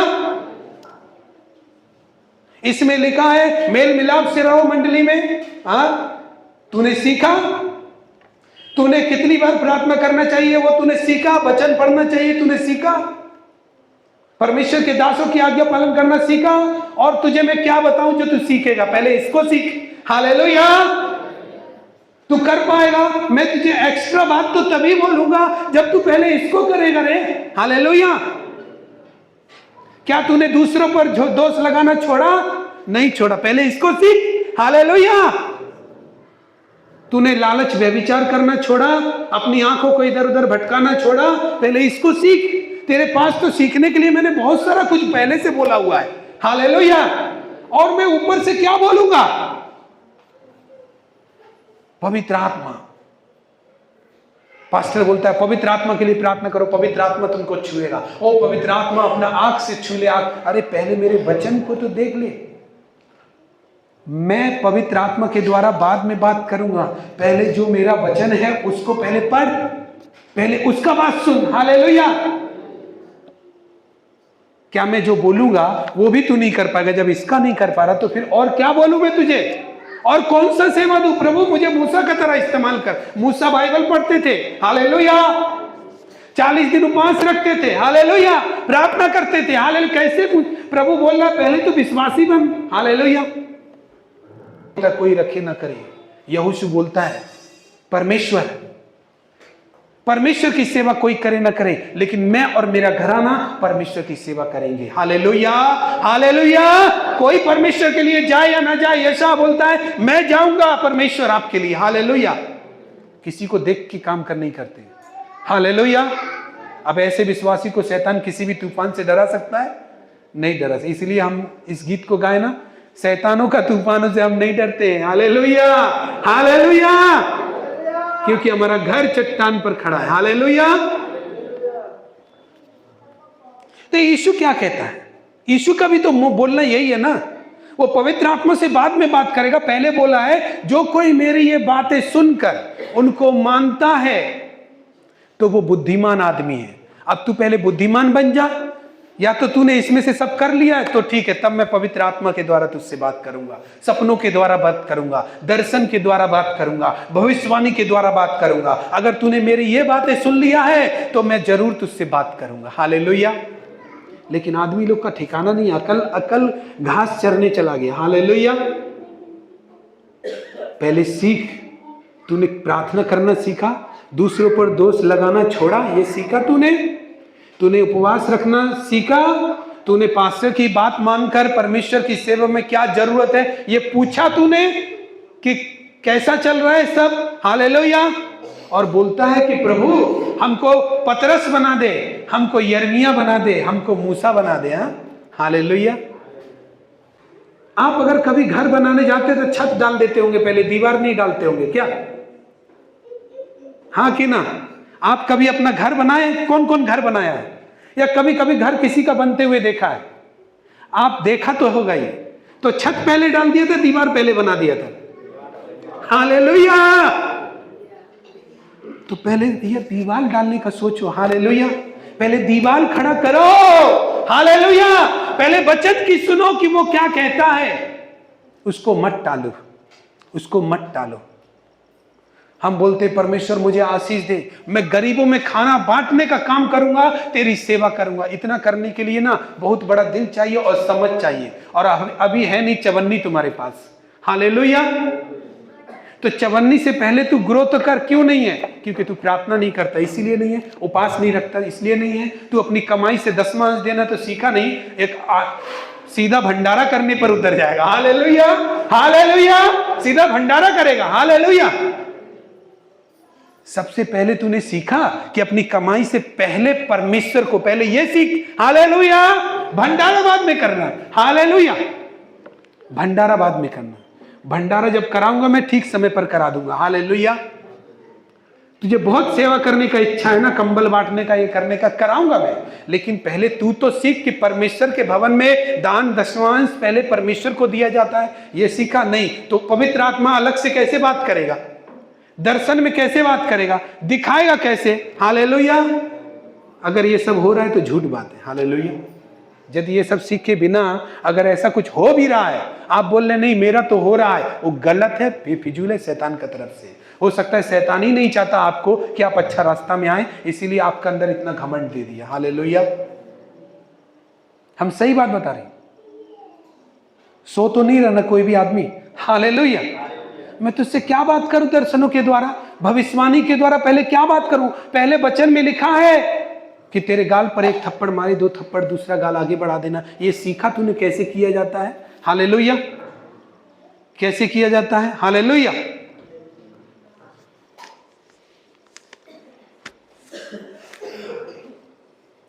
[SPEAKER 1] इसमें लिखा है मेल मिलाप से रहो मंडली में। तूने सीखा? तूने कितनी बार प्रार्थना करना चाहिए वो तूने सीखा? वचन पढ़ना चाहिए तूने सीखा? परमेश्वर के दासों की आज्ञा पालन करना सीखा? और तुझे मैं क्या बताऊं जो तू सीखेगा? पहले इसको सीख। हालेलुया। तू कर पाएगा। मैं तुझे एक्स्ट्रा बात तो तभी बोलूंगा जब तू पहले इसको करेगा रे। हालेलुया। क्या तूने दूसरों पर दोष लगाना छोड़ा? नहीं छोड़ा, पहले इसको सीख। हालेलुया। तूने लालच व्यभिचार करना छोड़ा? अपनी आंखों को इधर उधर भटकाना छोड़ा? पहले इसको सीख। तेरे पास तो सीखने के लिए मैंने बहुत सारा कुछ पहले से बोला हुआ है। हालेलुया। और मैं ऊपर से क्या बोलूंगा? पवित्र आत्मा। पास्टर बोलता है पवित्र आत्मा के लिए प्रार्थना करो, पवित्र आत्मा तुमको छुएगा। ओ पवित्र आत्मा अपना आंख से छू ले। अरे पहले मेरे वचन को तो देख ले। मैं पवित्र आत्मा के द्वारा बाद में बात करूंगा, पहले जो मेरा वचन है उसको पहले पढ़, पहले उसका बात सुन। हालेलुया। क्या मैं जो बोलूंगा वो भी तू नहीं कर पाएगा? जब इसका नहीं कर पा रहा तो फिर और क्या बोलूं मैं तुझे? और कौन सा सेवा दूं? प्रभु मुझे मूसा का तरह इस्तेमाल कर। मूसा बाइबल पढ़ते थे। हालेलुया। 40 दिन उपवास रखते थे। हालेलुया। प्रार्थना करते थे। हालेलुया। कैसे प्रभु बोल रहा पहले तो विश्वासी बन। हालेलुया। कोई रखे ना करे। यहोशू बोलता है परमेश्वर की सेवा कोई करे ना करे, लेकिन मैं और मेरा घराना परमेश्वर की सेवा करेंगे। हालेलुया। हालेलुया। कोई परमेश्वर के लिए जाए या ना जाए, यशायाह बोलता है मैं जाऊंगा परमेश्वर आपके लिए। हालेलुया। किसी को देख के काम कर नहीं करते। हालेलुया। अब ऐसे विश्वासी को शैतान किसी भी तूफान से डरा सकता है? नहीं डरा। इसलिए हम इस गीत को गाए ना, शैतानों का तूफानों से हम नहीं डरते हैं। हालेलुया, हालेलुया, क्योंकि हमारा घर चट्टान पर खड़ा है। हालेलुया। तो यीशु क्या कहता है? यीशु का भी तो बोलना यही है ना, वो पवित्र आत्मा से बाद में बात करेगा। पहले बोला है जो कोई मेरी ये बातें सुनकर उनको मानता है तो वो बुद्धिमान आदमी है। अब तू पहले बुद्धिमान बन जा, या तो तूने इसमें से सब कर लिया है तो ठीक है, तब मैं पवित्र आत्मा के द्वारा तुझसे बात करूंगा, सपनों के द्वारा बात करूंगा, दर्शन के द्वारा बात करूंगा, भविष्यवाणी के द्वारा बात करूंगा। अगर तूने मेरी ये बातें सुन लिया है तो मैं जरूर तुझसे बात करूंगा। हालेलुया। लेकिन आदमी लोग का ठिकाना नहीं, अकल घास चरने चला गया। हालेलुया। पहले सीख, तूने प्रार्थना करना सीखा, दूसरों पर दोष लगाना छोड़ा, ये सीखा तूने उपवास रखना सीखा, तूने पास्टर की बात मानकर परमेश्वर की सेवा में क्या जरूरत है ये पूछा तूने कि कैसा चल रहा है सब। हालेलुया। और बोलता है कि प्रभु हमको पतरस बना दे, हमको यिर्मयाह बना दे, हमको मूसा बना दे। हालेलुया। आप अगर कभी घर बनाने जाते तो छत डाल देते होंगे, पहले दीवार नहीं डालते होंगे क्या? हाँ कि ना? आप कभी अपना घर बनाए? कौन कौन घर बनाया है? या कभी कभी घर किसी का बनते हुए देखा है? आप देखा तो होगा ही। तो छत पहले डाल दिया था, दीवार पहले बना दिया था? हालेलुया। तो पहले ये दीवार डालने का सोचो। हालेलुया। पहले दीवार खड़ा करो। हालेलुया। पहले वचन की सुनो कि वो क्या कहता है, उसको मत टालो, उसको मत टालो। हम बोलते परमेश्वर मुझे आशीष दे, मैं गरीबों में खाना बांटने का काम करूंगा, तेरी सेवा करूंगा। इतना करने के लिए ना बहुत बड़ा दिल चाहिए और समझ चाहिए, और अभी है नहीं चवन्नी तुम्हारे पास। हालेलुया। तो चवन्नी से पहले तू ग्रो तो कर। क्यों नहीं है? क्योंकि तू प्रार्थना नहीं करता, इसीलिए नहीं है। उपास नहीं रखता, इसलिए नहीं है। तू अपनी कमाई से 10वां अंश देना तो सीखा नहीं, एक सीधा भंडारा करने पर उतर जाएगा। Hallelujah, hallelujah. सीधा भंडारा करेगा। हालेलुया। सबसे पहले तूने सीखा कि अपनी कमाई से पहले परमेश्वर को, पहले ये सीख। हालेलुया। भंडारा बाद में करना। हालेलुया। भंडारा बाद में करना। भंडारा जब कराऊंगा मैं ठीक समय पर करा दूंगा। हालेलुया। तुझे बहुत सेवा करने का इच्छा है ना, कंबल बांटने का, ये करने का, कराऊंगा मैं। लेकिन पहले तू तो सीख कि परमेश्वर के भवन में दान 10वां पहले परमेश्वर को दिया जाता है। ये सीखा नहीं तो पवित्र आत्मा अलग से कैसे बात करेगा? दर्शन में कैसे बात करेगा? दिखाएगा कैसे? हालेलुया। अगर ये सब हो रहा है तो झूठ बात है। हालेलुया। यदि ये सब सीख के बिना अगर ऐसा कुछ हो भी रहा है, आप बोल रहे नहीं मेरा तो हो रहा है, वो गलत है, बेफिजूल है, शैतान की तरफ से। हो सकता है शैतान ही नहीं चाहता आपको कि आप अच्छा रास्ता में आए, इसीलिए आपका अंदर इतना घमंड दे दिया। हालेलुया। हम सही बात बता रहे, सो तो नहीं रहना कोई भी आदमी। हालेलुया। मैं तुझसे क्या बात करूं दर्शनों के द्वारा, भविष्यवाणी के द्वारा? पहले क्या बात करूं? पहले वचन में लिखा है कि तेरे गाल पर एक थप्पड़ मारे, 2 थप्पड़ दूसरा गाल आगे बढ़ा देना। ये सीखा तूने कैसे किया जाता है? हालेलुया। कैसे किया जाता है? हालेलुया।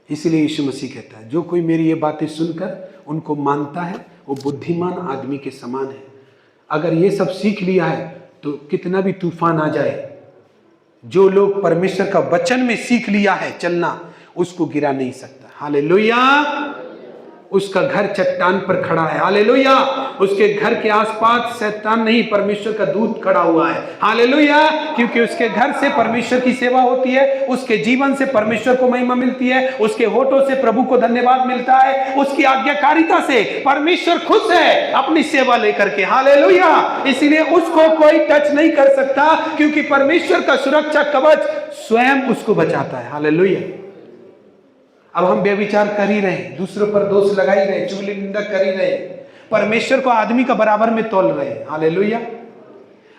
[SPEAKER 1] इसलिए यीशु मसीह कहता है जो कोई मेरी ये बातें सुनकर उनको मानता है वो बुद्धिमान आदमी के समान है। अगर ये सब सीख लिया है तो कितना भी तूफान आ जाए, जो लोग परमेश्वर का वचन में सीख लिया है चलना, उसको गिरा नहीं सकता। हालेलुया। उसका घर चट्टान पर खड़ा है। हालेलुया। उसके घर के आसपास शैतान नहीं, परमेश्वर का दूत खड़ा हुआ है। हालेलुया। क्योंकि उसके घर से परमेश्वर की सेवा होती है, उसके जीवन से परमेश्वर को महिमा मिलती है, उसके होठों से प्रभु को धन्यवाद मिलता है, उसकी आज्ञाकारिता से परमेश्वर खुश है अपनी सेवा लेकर के। हालेलुया। इसीलिए उसको कोई टच नहीं कर सकता, क्योंकि परमेश्वर का सुरक्षा कवच स्वयं उसको बचाता है। हालेलुया। अब हम व्यभिचार कर ही रहे, दूसरों पर दोष लगा ही रहे, चुगली निंदा कर ही रहे, परमेश्वर को आदमी का बराबर में तोल रहे। हालेलुया।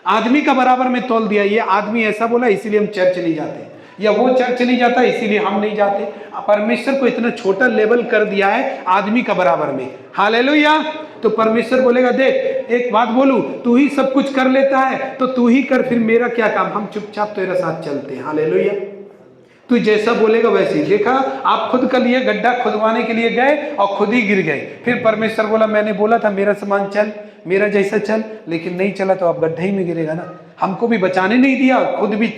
[SPEAKER 1] आदमी का बराबर में तोल दिया। ये आदमी ऐसा बोला इसलिए हम चर्च नहीं जाते, या वो चर्च नहीं जाता इसीलिए हम नहीं जाते। परमेश्वर को इतना छोटा लेवल कर दिया है आदमी का बराबर में। हालेलुया। तो परमेश्वर बोलेगा देख एक बात बोलूं, तू ही सब कुछ कर लेता है तो तू ही कर, फिर मेरा क्या काम, हम चुपचाप तेरे साथ चलते हैं। हालेलुया। तू जैसा बोलेगा वैसे ही। देखा, आप खुद के लिए गड्ढा खुदवाने के लिए गए और खुद ही गिर गए। फिर परमेश्वर बोला मैंने बोला था मेरा समान चल, मेरा जैसा चल, लेकिन नहीं चला तो आप गड्ढे ही में गिरेगा ना। हमको भी बचाने नहीं दिया, खुद भी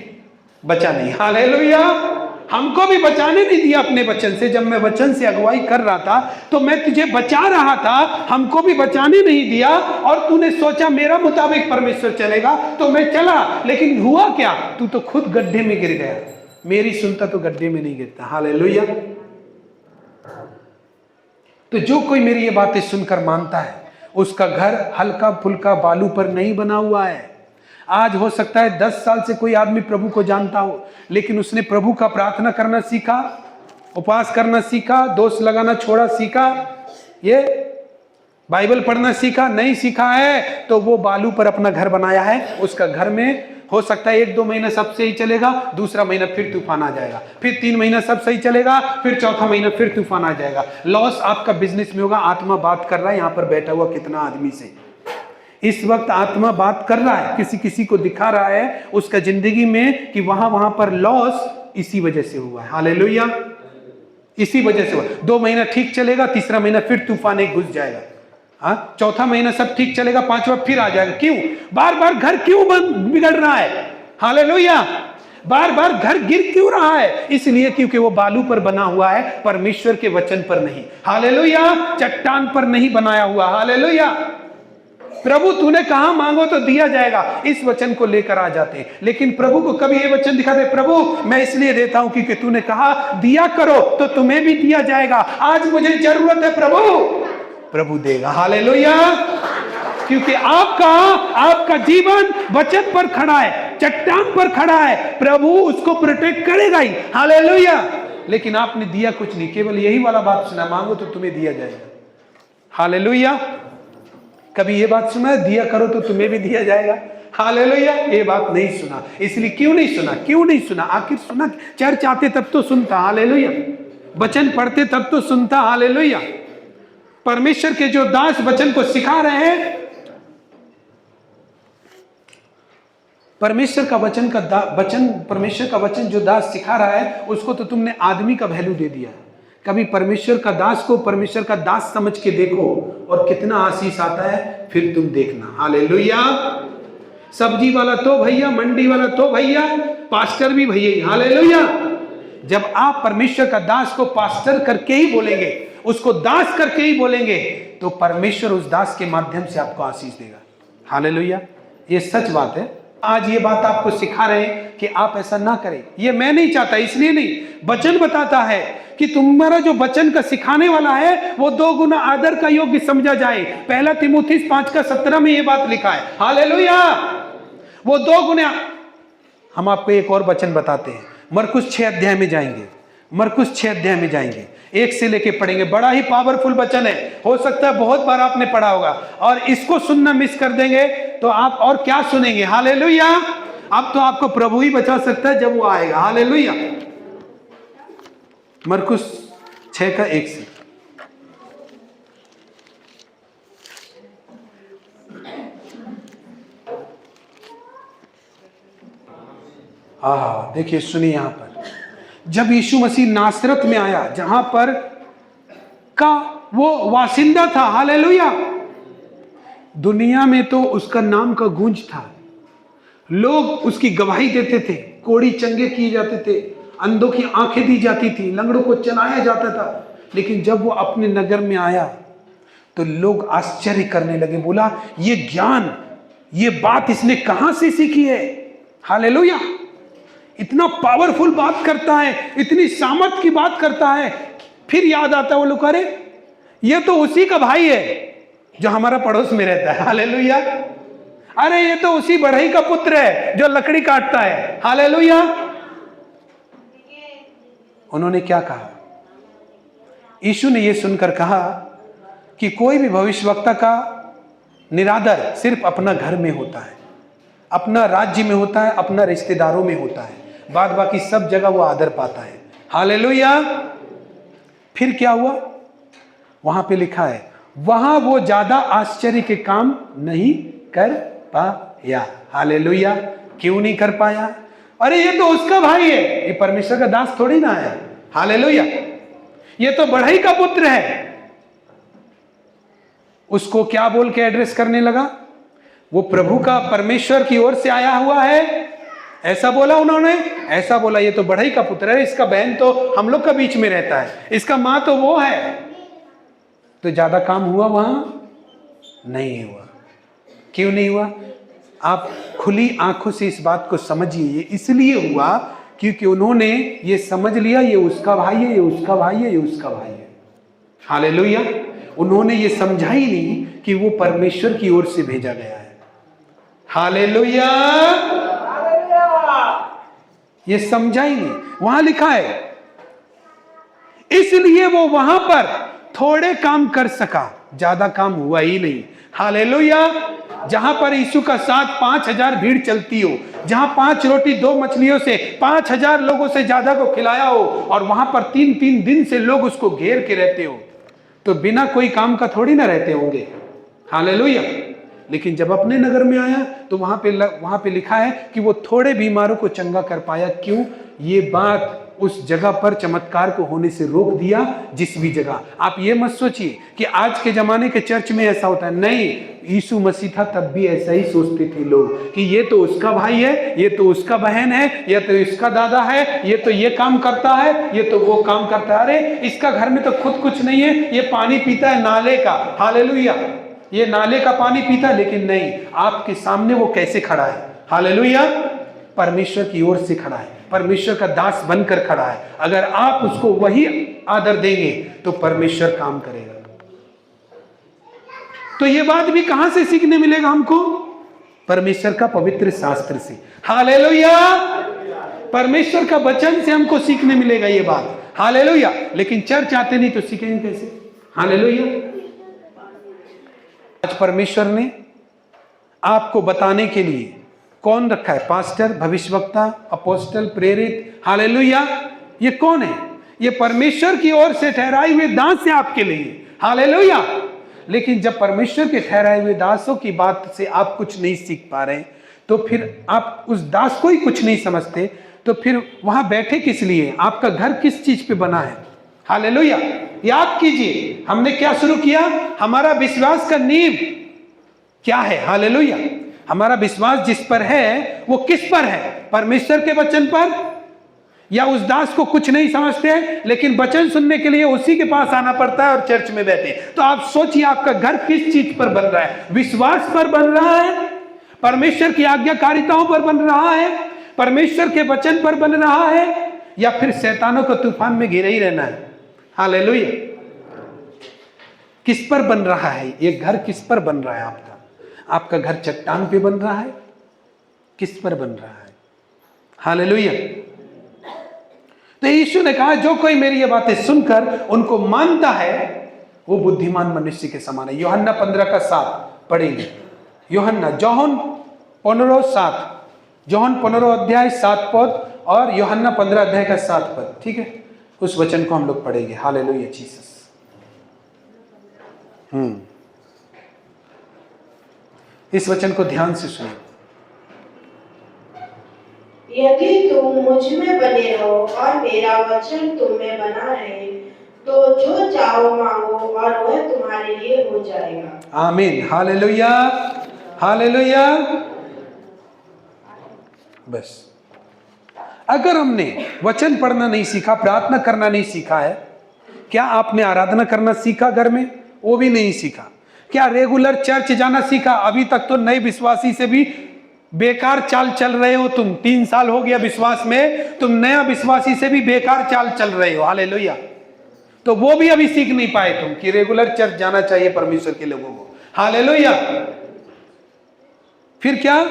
[SPEAKER 1] बचा नहीं। हालेलुया। हमको भी बचाने नहीं दिया अपने वचन से। जब मैं वचन से अगुवाई कर रहा था तो मैं तुझे बचा रहा था, हमको भी बचाने नहीं दिया। और तूने सोचा मेरा मुताबिक परमेश्वर चलेगा तो मैं चला, लेकिन हुआ क्या, तू तो खुद गड्ढे में गिर गया। मेरी सुनता तो गड्ढे में नहीं गिरता। हालेलुया। तो जो कोई मेरी ये बातें सुनकर मानता है, उसका घर हल्का फुल्का बालू पर नहीं बना हुआ है। आज हो सकता है 10 साल से कोई आदमी प्रभु को जानता हो, लेकिन उसने प्रभु का प्रार्थना करना सीखा, उपवास करना सीखा, दोष लगाना छोड़ा सीखा, ये बाइबल पढ़ना सीखा नहीं सीखा है, तो वो बालू पर अपना घर बनाया है। उसका घर में हो सकता है 1-2 महीना सब सही चलेगा, दूसरा महीना फिर तूफान आ जाएगा, फिर 3 महीना सब सही चलेगा, फिर चौथा महीना फिर तूफान आ जाएगा। लॉस आपका बिजनेस में होगा। आत्मा बात कर रहा है, यहां पर बैठा हुआ कितना आदमी से इस वक्त आत्मा बात कर रहा है, किसी किसी को दिखा रहा है उसका जिंदगी में कि वहां पर लॉस इसी वजह से हुआ है। हालेलुया। इसी वजह से हुआ। 2 महीना ठीक चलेगा, तीसरा महीना फिर तूफान एक घुस जाएगा, हाँ, चौथा महीना सब ठीक चलेगा, 5वां फिर आ जाएगा। क्यों? बार बार घर क्यों बिगड़ रहा है? हालेलुया। बार बार घर गिर क्यों रहा है? इसलिए क्योंकि वो बालू पर बना हुआ है, परमेश्वर के वचन पर नहीं। हालेलुया। चट्टान पर नहीं बनाया हुआ। हालेलुया। प्रभु तूने कहा मांगो तो दिया जाएगा, इस वचन को लेकर आ जाते हैं। लेकिन प्रभु को कभी ये वचन दिखाते, प्रभु मैं इसलिए देता हूं क्योंकि तूने कहा दिया करो तो तुम्हें भी दिया जाएगा। आज मुझे जरूरत है प्रभु, प्रभु देगा। हालेलुया। क्योंकि आपका जीवन वचन पर खड़ा है, चट्टान पर खड़ा है, प्रभु उसको प्रोटेक्ट करेगा ही। हालेलुया। लेकिन आपने दिया कुछ नहीं, केवल यही वाला बात सुना, मांगो तो तुम्हें दिया जाएगा। हालेलुया। कभी ये बात सुना, दिया करो तो तुम्हें भी दिया जाएगा? हालेलुया। ये बात नहीं सुना। इसलिए क्यों नहीं सुना? क्यों नहीं सुना? आखिर सुना, चर्च आते तब तो सुनता। हालेलुया। वचन पढ़ते तब तो सुनता। हालेलुया। परमेश्वर के जो दास वचन को सिखा रहे हैं, परमेश्वर का वचन जो दास सिखा रहा है, उसको तो तुमने आदमी का वैल्यू दे दिया। कभी परमेश्वर का दास को परमेश्वर का दास समझ के देखो और कितना आशीष आता है, फिर तुम देखना। हालेलुया। सब्जी वाला तो भैया, मंडी वाला तो भैया, पास्टर भी भैया ही। हालेलुया। जब आप परमेश्वर का दास को पास्टर करके ही बोलेंगे, उसको दास करके ही बोलेंगे, तो परमेश्वर उस दास के माध्यम से आपको आशीष देगा। हालेलुया। ये सच बात है। आज ये बात आपको सिखा रहे हैं कि आप ऐसा ना करें। ये मैं नहीं चाहता, इसलिए नहीं, वचन बताता है कि तुम्हारा जो वचन का सिखाने वाला है वो 2 गुना आदर का योग्य समझा जाए। 1 तीमुथियुस 5:17 में ये बात लिखा है। हालेलुया। वो 2 गुना। हम आपको एक और वचन बताते हैं, मरकुस 6 अध्याय में जाएंगे। मरकुस 6 अध्याय में जाएंगे, 1 से लेके पढ़ेंगे। बड़ा ही पावरफुल वचन है। हो सकता है बहुत बार आपने पढ़ा होगा, और इसको सुनना मिस कर देंगे तो आप और क्या सुनेंगे। हालेलुया। अब तो आपको प्रभु ही बचा सकता है जब वो आएगा। हालेलुया। मरकुस 6:1 से। देखिए, सुनिए, यहां पर जब यीशु मसीह नासरत में आया, जहां पर का वो वासिंदा था, हालेलुया, दुनिया में तो उसका नाम का गूंज था। लोग उसकी गवाही देते थे, कोढ़ी चंगे किए जाते थे, अंधों की आंखें दी जाती थी, लंगड़ों को चलाया जाता था। लेकिन जब वो अपने नगर में आया तो लोग आश्चर्य करने लगे, बोला ये ज्ञान, ये बात इसने कहां से सीखी है। हालेलुया। इतना पावरफुल बात करता है, इतनी सामर्थ की बात करता है। फिर याद आता है वो लोग, अरे ये तो उसी का भाई है जो हमारा पड़ोस में रहता है। हालेलुया। अरे ये तो उसी बढ़ई का पुत्र है जो लकड़ी काटता है। हालेलुया। उन्होंने क्या कहा? यीशु ने यह सुनकर कहा कि कोई भी भविष्यवक्ता का निरादर सिर्फ अपना घर में होता है, अपना राज्य में होता है, अपना रिश्तेदारों में होता है, बाद बाकी सब जगह वो आदर पाता है। हालेलुया। फिर क्या हुआ? वहां पे लिखा है, वहां वो ज्यादा आश्चर्य के काम नहीं कर पाया। हालेलुया। क्यों नहीं कर पाया? अरे ये तो उसका भाई है, ये परमेश्वर का दास थोड़ी ना है। हालेलुया। ये तो बढ़ई का पुत्र है। उसको क्या बोल के एड्रेस करने लगा? वो प्रभु का, परमेश्वर की ओर से आया हुआ है, ऐसा बोला उन्होंने। ऐसा बोला ये तो बढ़ई का पुत्र है, इसका बहन तो हम लोग का बीच में रहता है, इसका मां तो वो है। तो ज्यादा काम हुआ वहां? नहीं हुआ। क्यों नहीं हुआ? आप खुली आंखों से इस बात को समझिए। ये इसलिए हुआ क्योंकि उन्होंने ये समझ लिया ये उसका भाई है, ये उसका भाई है, ये उसका भाई है। हालेलुया। उन्होंने ये समझा ही नहीं कि वो परमेश्वर की ओर से भेजा गया है। हालेलुया। ये समझा ही नहीं। वहां लिखा है इसलिए वो वहां पर थोड़े काम कर सका, ज्यादा काम हुआ ही नहीं। हालेलुया। जहां पर यीशु का साथ 5,000 भीड़ चलती हो, जहां 5 रोटी 2 मछलियों से 5,000 लोगों से ज्यादा को खिलाया हो, और वहां पर 3-3 दिन से लोग उसको घेर के रहते हो, तो बिना कोई काम का थोड़ी ना रहते होंगे। हालेलुया। लेकिन जब अपने नगर में आया तो वहां पे लिखा है कि वो थोड़े बीमारों को चंगा कर पाया। क्यों? ये बात उस जगह पर चमत्कार को होने से रोक दिया। जिस भी जगह, आप ये मत सोचिए कि आज के जमाने के चर्च में ऐसा होता है। नहीं, यीशु मसीह था तब भी ऐसा ही सोचते थे लोग कि ये तो उसका भाई है, ये तो उसका बहन है, ये तो इसका दादा है, ये तो ये काम करता है, ये तो वो काम करता है। अरे इसका घर में तो खुद कुछ नहीं है, ये पानी पीता है नाले का। हालेलुया। ये नाले का पानी पीता है, लेकिन नहीं, आपके सामने वो कैसे खड़ा है? हालेलुया। परमेश्वर की ओर से खड़ा है, परमेश्वर का दास बनकर खड़ा है। अगर आप उसको वही आदर देंगे तो परमेश्वर काम करेगा। तो ये बात भी कहां से सीखने मिलेगा हमको? परमेश्वर का पवित्र शास्त्र से। हालेलुया। परमेश्वर का वचन से हमको सीखने मिलेगा ये बात। हालेलुया। लेकिन चर्च आते नहीं तो सीखेंगे कैसे? हालेलुया। आज परमेश्वर ने आपको बताने के लिए कौन रखा है? पास्टर, भविष्यवक्ता, अपोस्टल, प्रेरित। हालेलुया। ये कौन है? ये परमेश्वर की ओर से ठहराए हुए दास है आपके लिए। हालेलुया। लेकिन जब परमेश्वर के ठहराए हुए दासों की बात से आप कुछ नहीं सीख पा रहे, तो फिर आप उस दास को ही कुछ नहीं समझते, तो फिर वहां बैठे किस लिए? आपका घर किस चीज पे बना है? हालेलुया। याद कीजिए हमने क्या शुरू किया? हमारा विश्वास का नींव क्या है? हालेलुया। हमारा विश्वास जिस पर है वो किस पर है? परमेश्वर के वचन पर? या उस दास को कुछ नहीं समझते हैं, लेकिन वचन सुनने के लिए उसी के पास आना पड़ता है और चर्च में बैठे? तो आप सोचिए आपका घर किस चीज पर बन रहा है? विश्वास पर बन रहा है? परमेश्वर की आज्ञाकारिताओं पर बन रहा है? परमेश्वर के वचन पर बन रहा है? या फिर शैतानों को तूफान में घिरे ही रहना है? हालेलुया। किस पर बन रहा है ये घर? किस पर बन रहा है आपका? आपका घर चट्टान पे बन रहा है? किस पर बन रहा है? हालेलुया। तो यीशु ने कहा जो कोई मेरी ये बातें सुनकर उनको मानता है वो बुद्धिमान मनुष्य के समान है। यूहन्ना 15:7 पढ़ेंगे। जॉन 15:7, जॉन 15 अध्याय 7 पद और यूहन्ना 15 अध्याय का 7 पद। ठीक है, उस वचन को हम लोग पढ़ेंगे। Hallelujah Jesus. इस वचन को ध्यान से सुनिए।
[SPEAKER 2] यदि तुम मुझ में बने रहो और मेरा वचन तुम में बना रहे, तो जो चाहो मांगो और वह तुम्हारे लिए हो जाएगा। आमीन।
[SPEAKER 1] हालेलुया। हालेलुया। बस अगर हमने वचन पढ़ना नहीं सीखा, प्रार्थना करना नहीं सीखा है, क्या आपने आराधना करना सीखा घर में? वो भी नहीं सीखा। क्या रेगुलर चर्च जाना सीखा? अभी तक तो नए विश्वासी से भी बेकार चाल चल रहे हो तुम। 3 साल हो गया विश्वास में, तुम नया विश्वासी से भी बेकार चाल चल रहे हो। हालेलुया। तो वो भी अभी सीख नहीं पाए तुम कि रेगुलर चर्च जाना चाहिए परमेश्वर के लोगों को। हालेलुया। फिर क्या?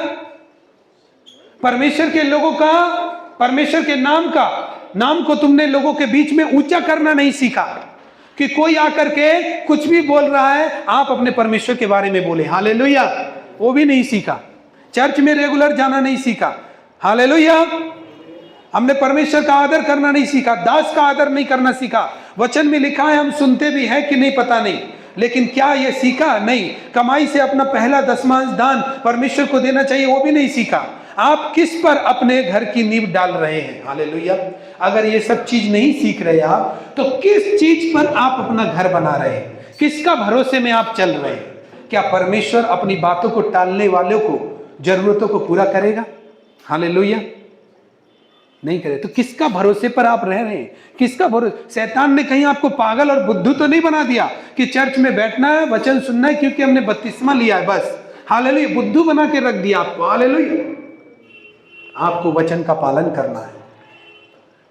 [SPEAKER 1] परमेश्वर के लोगों का, परमेश्वर के नाम को तुमने लोगों के बीच में ऊंचा करना नहीं सीखा कि कोई आकर के कुछ भी बोल रहा है आप अपने परमेश्वर के बारे में बोले। हालेलुया। वो भी नहीं सीखा। चर्च में रेगुलर जाना नहीं सीखा। हालेलुया। हमने परमेश्वर का आदर करना नहीं सीखा, दास का आदर नहीं करना सीखा। वचन में लिखा है, हम सुनते भी हैं कि नहीं पता नहीं, लेकिन क्या ये सीखा? नहीं। कमाई से अपना पहला दसवां दान परमेश्वर को देना चाहिए, वो भी नहीं सीखा। आप किस पर अपने घर की नींव डाल रहे हैं? हालेलुया। अगर ये सब चीज नहीं सीख रहे आप, तो किस चीज पर आप अपना घर बना रहे हैं? किसका भरोसे में आप चल रहे हैं? क्या परमेश्वर अपनी बातों को टालने वालों को जरूरतों को पूरा करेगा? हालेलुया। नहीं करे तो किसका भरोसे पर आप रह रहे हैं? किसका भरोसा? शैतान ने कहीं आपको पागल और बुद्धू तो नहीं बना दिया कि चर्च में बैठना है, वचन सुनना है क्योंकि हमने बपतिस्मा लिया है बस। हालेलुया। बुद्धू बना के रख दिया आपको। हालेलुया। आपको वचन का पालन करना है।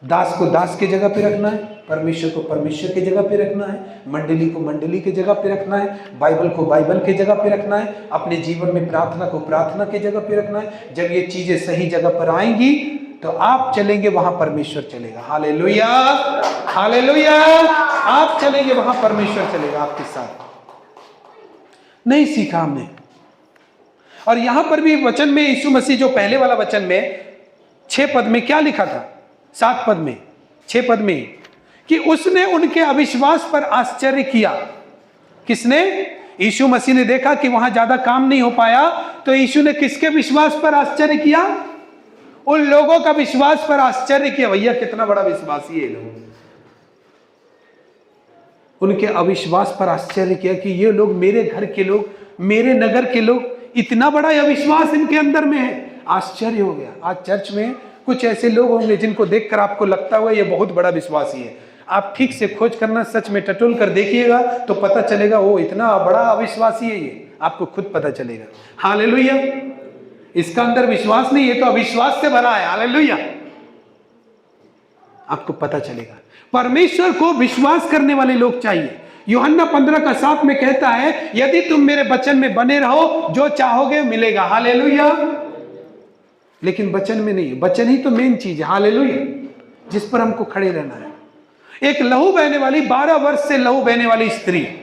[SPEAKER 1] दास को दास की जगह पे रखना है, परमेश्वर को परमेश्वर की जगह पे रखना है, मंडली को मंडली की जगह पे रखना है, बाइबल को बाइबल की जगह पे रखना है, अपने जीवन में प्रार्थना को प्रार्थना की जगह पे रखना है। जब ये चीजें सही जगह पर आएंगी तो आप चलेंगे, वहां परमेश्वर चलेगा। हालेलुया। हालेलुया। आप चलेंगे, वहां परमेश्वर चलेगा आपके साथ। नहीं सीखा हमने। और यहां पर भी वचन में यीशु मसीह जो पहले वाला वचन में 6 पद में क्या लिखा था? 7 पद में, 6 पद में, कि उसने उनके अविश्वास पर आश्चर्य किया। किसने? यीशु मसीह ने देखा कि वहां ज्यादा काम नहीं हो पाया, तो यीशु ने किसके विश्वास पर आश्चर्य किया? उन लोगों का विश्वास पर आश्चर्य किया। भैया कितना बड़ा विश्वासी है लोग। उनके अविश्वास पर आश्चर्य किया कि ये लोग, मेरे घर के लोग, मेरे नगर के लोग, इतना बड़ा अविश्वास इनके अंदर में है। आश्चर्य हो गया। आज चर्च में कुछ ऐसे लोग होंगे जिनको देखकर आपको लगता हुआ ये बहुत बड़ा विश्वासी है। आप ठीक से खोज करना, सच में टटोल कर देखिएगा तो पता चलेगा वो इतना बड़ा अविश्वासी है। ये आपको खुद पता चलेगा। हालेलुया। इसका अंदर विश्वास नहीं है तो अविश्वास से भरा है। हालेलुया। आपको पता चलेगा। परमेश्वर को विश्वास करने वाले लोग चाहिए। यूहन्ना 15:7 में कहता है, यदि तुम मेरे वचन में बने रहो, जो चाहोगे मिलेगा। हालेलुया। लेकिन वचन में नहीं है। वचन ही तो मेन चीज है। हालेलुया। जिस पर हमको खड़े रहना है। एक लहू बहने वाली, 12 वर्ष से लहू बहने वाली स्त्री,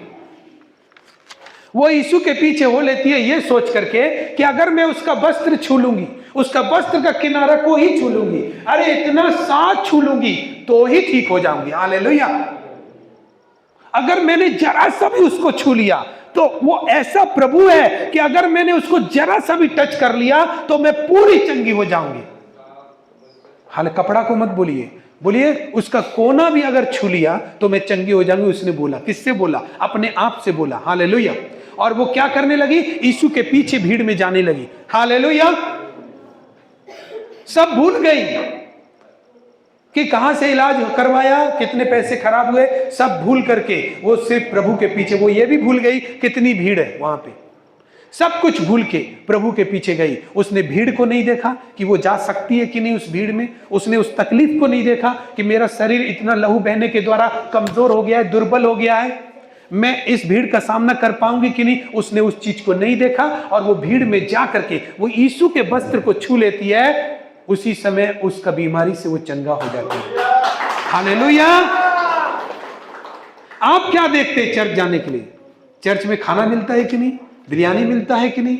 [SPEAKER 1] वो यीशु के पीछे हो लेती है ये सोच करके कि अगर मैं उसका वस्त्र छू लूंगी, उसका वस्त्र का किनारा को ही छू लूंगी, अरे इतना साथ छू लूंगी तो ही ठीक हो जाऊंगी। हालेलुया। अगर मैंने जरा सा भी उसको छू लिया तो वो ऐसा प्रभु है कि अगर मैंने उसको जरा सा भी टच कर लिया तो मैं पूरी चंगी हो जाऊंगी। हाल कपड़ा को मत बोलिए, बोलिए उसका कोना भी अगर छू लिया तो मैं चंगी हो जाऊंगी। उसने बोला, किससे बोला? अपने आप से बोला। हालेलुया। और वो क्या करने लगी? यीशु के पीछे भीड़ में जाने लगी। हालेलुया। सब भूल गई कि कहां से इलाज करवाया, कितने पैसे खराब हुए, सब भूल करके वो सिर्फ प्रभु के पीछे। वो ये भी भूल गई कितनी भीड़ है वहां पे। सब कुछ भूल के प्रभु के पीछे गई। उसने भीड़ को नहीं देखा कि वो जा सकती है कि नहीं उस भीड़ में। उसने उस तकलीफ को नहीं देखा कि मेरा शरीर इतना लहू बहने के द्वारा कमजोर हो गया है, दुर्बल हो गया है, मैं इस भीड़ का सामना कर पाऊंगी कि नहीं। उसने उस चीज को नहीं देखा और वो भीड़ में जा करके वो यीशु के वस्त्र को छू लेती है। उसी समय उसका बीमारी से वो चंगा हो जाती है। हालेलुया। आप क्या देखते हैं चर्च जाने के लिए? चर्च में खाना मिलता है कि नहीं? बिरयानी मिलता है कि नहीं?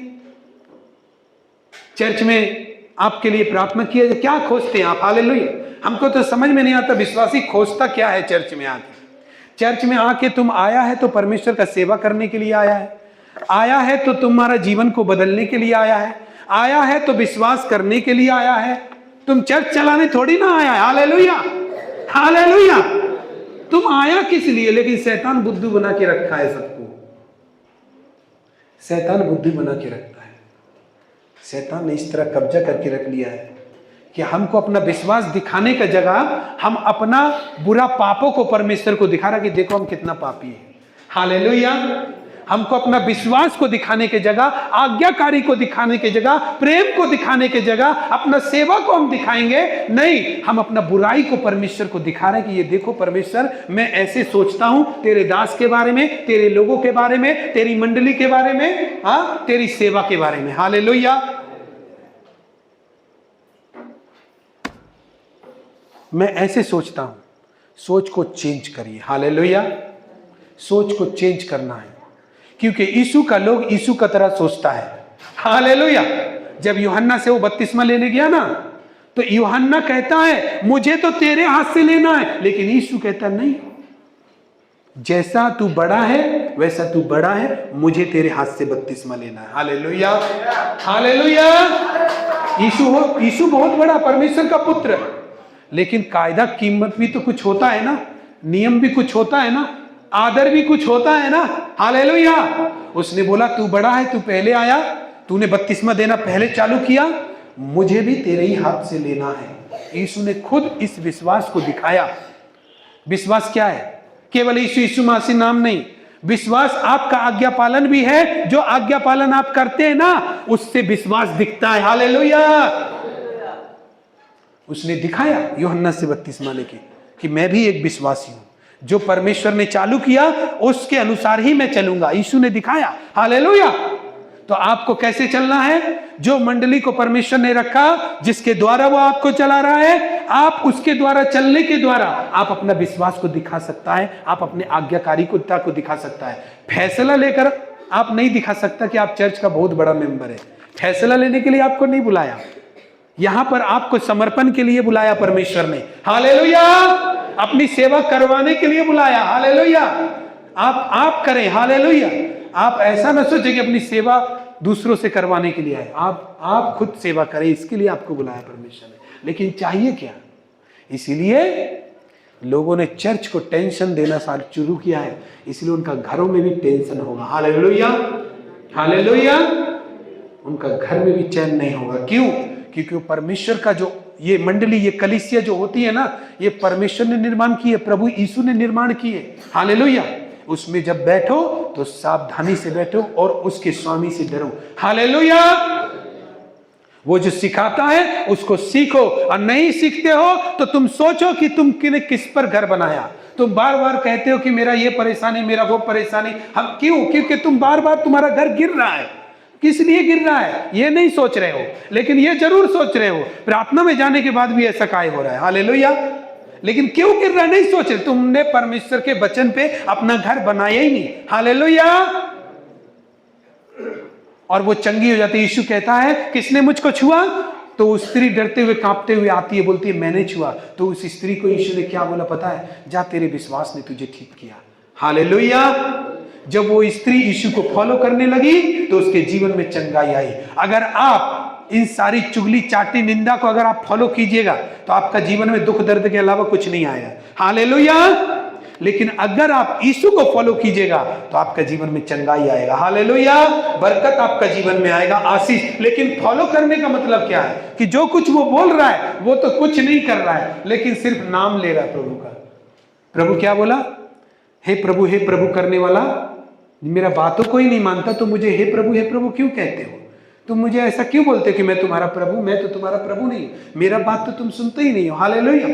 [SPEAKER 1] चर्च में आपके लिए प्रार्थना किया जाए, क्या खोजते हैं आप? हालेलुया। हमको तो समझ में नहीं आता विश्वासी खोजता क्या है चर्च में आके। चर्च में आके तुम आया है तो परमेश्वर का सेवा करने के लिए आया है, आया है तो तुम्हारा जीवन को बदलने के लिए आया है, आया है तो विश्वास करने के लिए आया है। तुम चर्च चलाने थोड़ी ना आया है। हालेलुया। हालेलुया। तुम आया किस लिए? लेकिन शैतान बुद्धू बना के रखा है सबको। शैतान बुद्धि बना के रखता है। शैतान ने इस तरह कब्जा करके रख लिया है कि हमको अपना विश्वास दिखाने का जगह हम अपना बुरा पापों को परमेश्वर को दिखा रहा कि देखो हम कितना पापी है। हालेलुया। हमको अपना विश्वास को दिखाने की जगह, आज्ञाकारी को दिखाने की जगह, प्रेम को दिखाने की जगह अपना सेवा को हम दिखाएंगे नहीं, हम अपना बुराई को परमेश्वर को दिखा रहे हैं कि ये देखो परमेश्वर, मैं ऐसे सोचता हूं तेरे दास के बारे में, तेरे लोगों के बारे में, तेरी मंडली के बारे में, हाँ, तेरी सेवा के बारे में। हालेलुया। मैं ऐसे सोचता हूं। सोच को चेंज करिए। हालेलुया। सोच को चेंज करना है क्योंकि यीशु का लोग यीशु का तरह सोचता है। हालेलुया। जब यूहन्ना से वो बपतिस्मा लेने गया ना, तो यूहन्ना कहता है मुझे तो तेरे हाथ से लेना है, लेकिन यीशु कहता नहीं, जैसा तू बड़ा है वैसा तू बड़ा है, मुझे तेरे हाथ से बपतिस्मा लेना है। Hallelujah, hallelujah. यीशु बहुत बड़ा परमेश्वर का पुत्र है, लेकिन कायदा कीमत भी तो कुछ होता है ना, नियम भी कुछ होता है ना, आदर भी कुछ होता है ना। हालेलुया। उसने बोला तू बड़ा है, तू पहले आया, तूने बपतिस्मा देना पहले चालू किया, मुझे भी तेरे ही हाथ से लेना है। यीशु ने खुद इस विश्वास को दिखाया। विश्वास क्या है? केवल यीशु मसीह नाम नहीं, विश्वास आपका आज्ञा पालन भी है। जो आज्ञा पालन आप करते हैं ना, उससे विश्वास दिखता है। हालेलुया। उसने दिखाया यूहन्ना से बपतिस्मा लेके कि मैं भी एक विश्वासी हूं, जो परमेश्वर ने चालू किया उसके अनुसार ही मैं चलूंगा। यीशु ने दिखाया। हालेलुया। तो आपको कैसे चलना है? जो मंडली को परमेश्वर ने रखा, जिसके द्वारा वो आपको चला रहा है, आप उसके द्वारा चलने के द्वारा आप अपना विश्वास को दिखा सकता है, आप अपने आज्ञाकारिता को दिखा सकता है। फैसला लेकर आप नहीं दिखा सकता कि आप चर्च का बहुत बड़ा मेंबर है। फैसला लेने के लिए आपको नहीं बुलाया, यहां पर आपको समर्पण के लिए बुलाया परमेश्वर ने। हालेलुया। अपनी सेवा करवाने के लिए बुलाया। हालेलुया। आप करें। हालेलुया। आप ऐसा ना सोचें कि अपनी सेवा दूसरों से करवाने के लिए आए, आप खुद सेवा करें, इसके लिए आपको बुलाया परमेश्वर ने। लेकिन चाहिए क्या? इसीलिए लोगों ने चर्च को टेंशन देना शुरू किया है, इसलिए उनका घरों में भी टेंशन होगा। Hallelujah, hallelujah. उनका घर में भी चैन नहीं होगा। क्यों? क्योंकि वो परमेश्वर का जो ये मंडली, ये कलीसिया जो होती है ना, ये परमेश्वर ने निर्माण की है, प्रभु यीशु ने निर्माण की है। हालेलुया। उसमें जब बैठो तो सावधानी से बैठो और उसके स्वामी से डरो। हालेलुया। वो जो सिखाता है उसको सीखो, और नहीं सीखते हो तो तुम सोचो कि तुम किस पर घर बनाया। तुम बार बार कहते हो कि मेरा ये परेशानी, मेरा वो परेशानी। हम क्यों? क्योंकि तुम बार बार तुम्हारा घर गिर रहा है। किस लिए गिर रहा है ये नहीं सोच रहे हो, लेकिन ये जरूर सोच रहे हो प्रार्थना में जाने के बाद भी ऐसा काय हो रहा है। हालेलुया। लेकिन क्यों गिर रहा है नहीं सोच रहे। तुमने परमेश्वर के वचन पे अपना घर बनाया ही नहीं। हालेलुया। और वो चंगी हो जाती है। यीशु कहता है किसने मुझको छुआ? तो वो स्त्री डरते हुए कांपते हुए आती है, बोलती है मैंने छुआ। तो उस स्त्री को यीशु ने क्या बोला पता है? जा, तेरे विश्वास ने तुझे ठीक किया। हालेलुया। जब वो स्त्री यीशु को फॉलो करने लगी तो उसके जीवन में चंगाई आई। अगर आप इन सारी चुगली चाटी निंदा को अगर आप फॉलो कीजिएगा तो आपका जीवन में दुख दर्द के अलावा कुछ नहीं आएगा। हालेलुया। लेकिन अगर आप यीशु को फॉलो कीजिएगा तो आपका जीवन में चंगाई आएगा। हालेलुया। बरकत आपका जीवन में आएगा, आशीष। लेकिन फॉलो करने का मतलब क्या है? कि जो कुछ वो बोल रहा है वो तो कुछ नहीं कर रहा है, लेकिन सिर्फ नाम ले रहा है प्रभु का। प्रभु क्या बोला? हे प्रभु करने वाला, मेरा बातों को ही नहीं मानता तो मुझे हे प्रभु क्यों कहते हो? तुम मुझे ऐसा क्यों बोलते हो कि मैं तुम्हारा प्रभु? मैं तो तुम्हारा प्रभु नहीं, मेरा बात तो तुम सुनते ही नहीं हो। हालेलुया।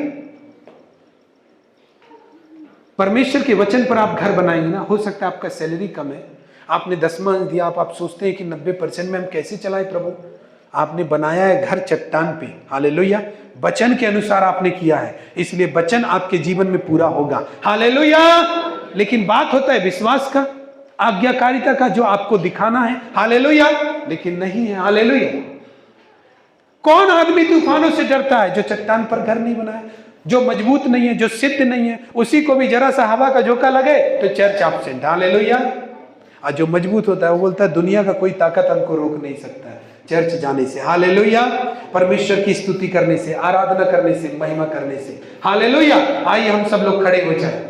[SPEAKER 1] परमेश्वर के वचन पर आप घर बनाएंगे ना, हो सकता है आपका सैलरी कम है, आपने 10वां दिया, आप सोचते हैं कि 90% में हम कैसे चलाएं प्रभु। आपने बनाया है घर चट्टान पे। हालेलुया। वचन के अनुसार आपने किया है, इसलिए वचन आपके जीवन में पूरा होगा। हालेलुया। लेकिन बात होता है विश्वास का, आज्ञाकारिता का, जो आपको दिखाना है। हालेलुया। लेकिन नहीं है। हालेलुया। कौन आदमी तूफानों से डरता है? जो चट्टान पर घर नहीं बनाया, जो मजबूत नहीं है, जो सिद्ध नहीं है, उसी को भी जरा सा हवा का झोंका लगे तो चर्च एब्सेंट। हालेलुया। और जो मजबूत होता है वो बोलता है दुनिया का कोई ताकत हमको रोक नहीं सकता है चर्च जाने से। हालेलुया। परमेश्वर की स्तुति करने से, आराधना करने से, महिमा करने से। हालेलुया। आइए हम सब लोग खड़े हो जाए।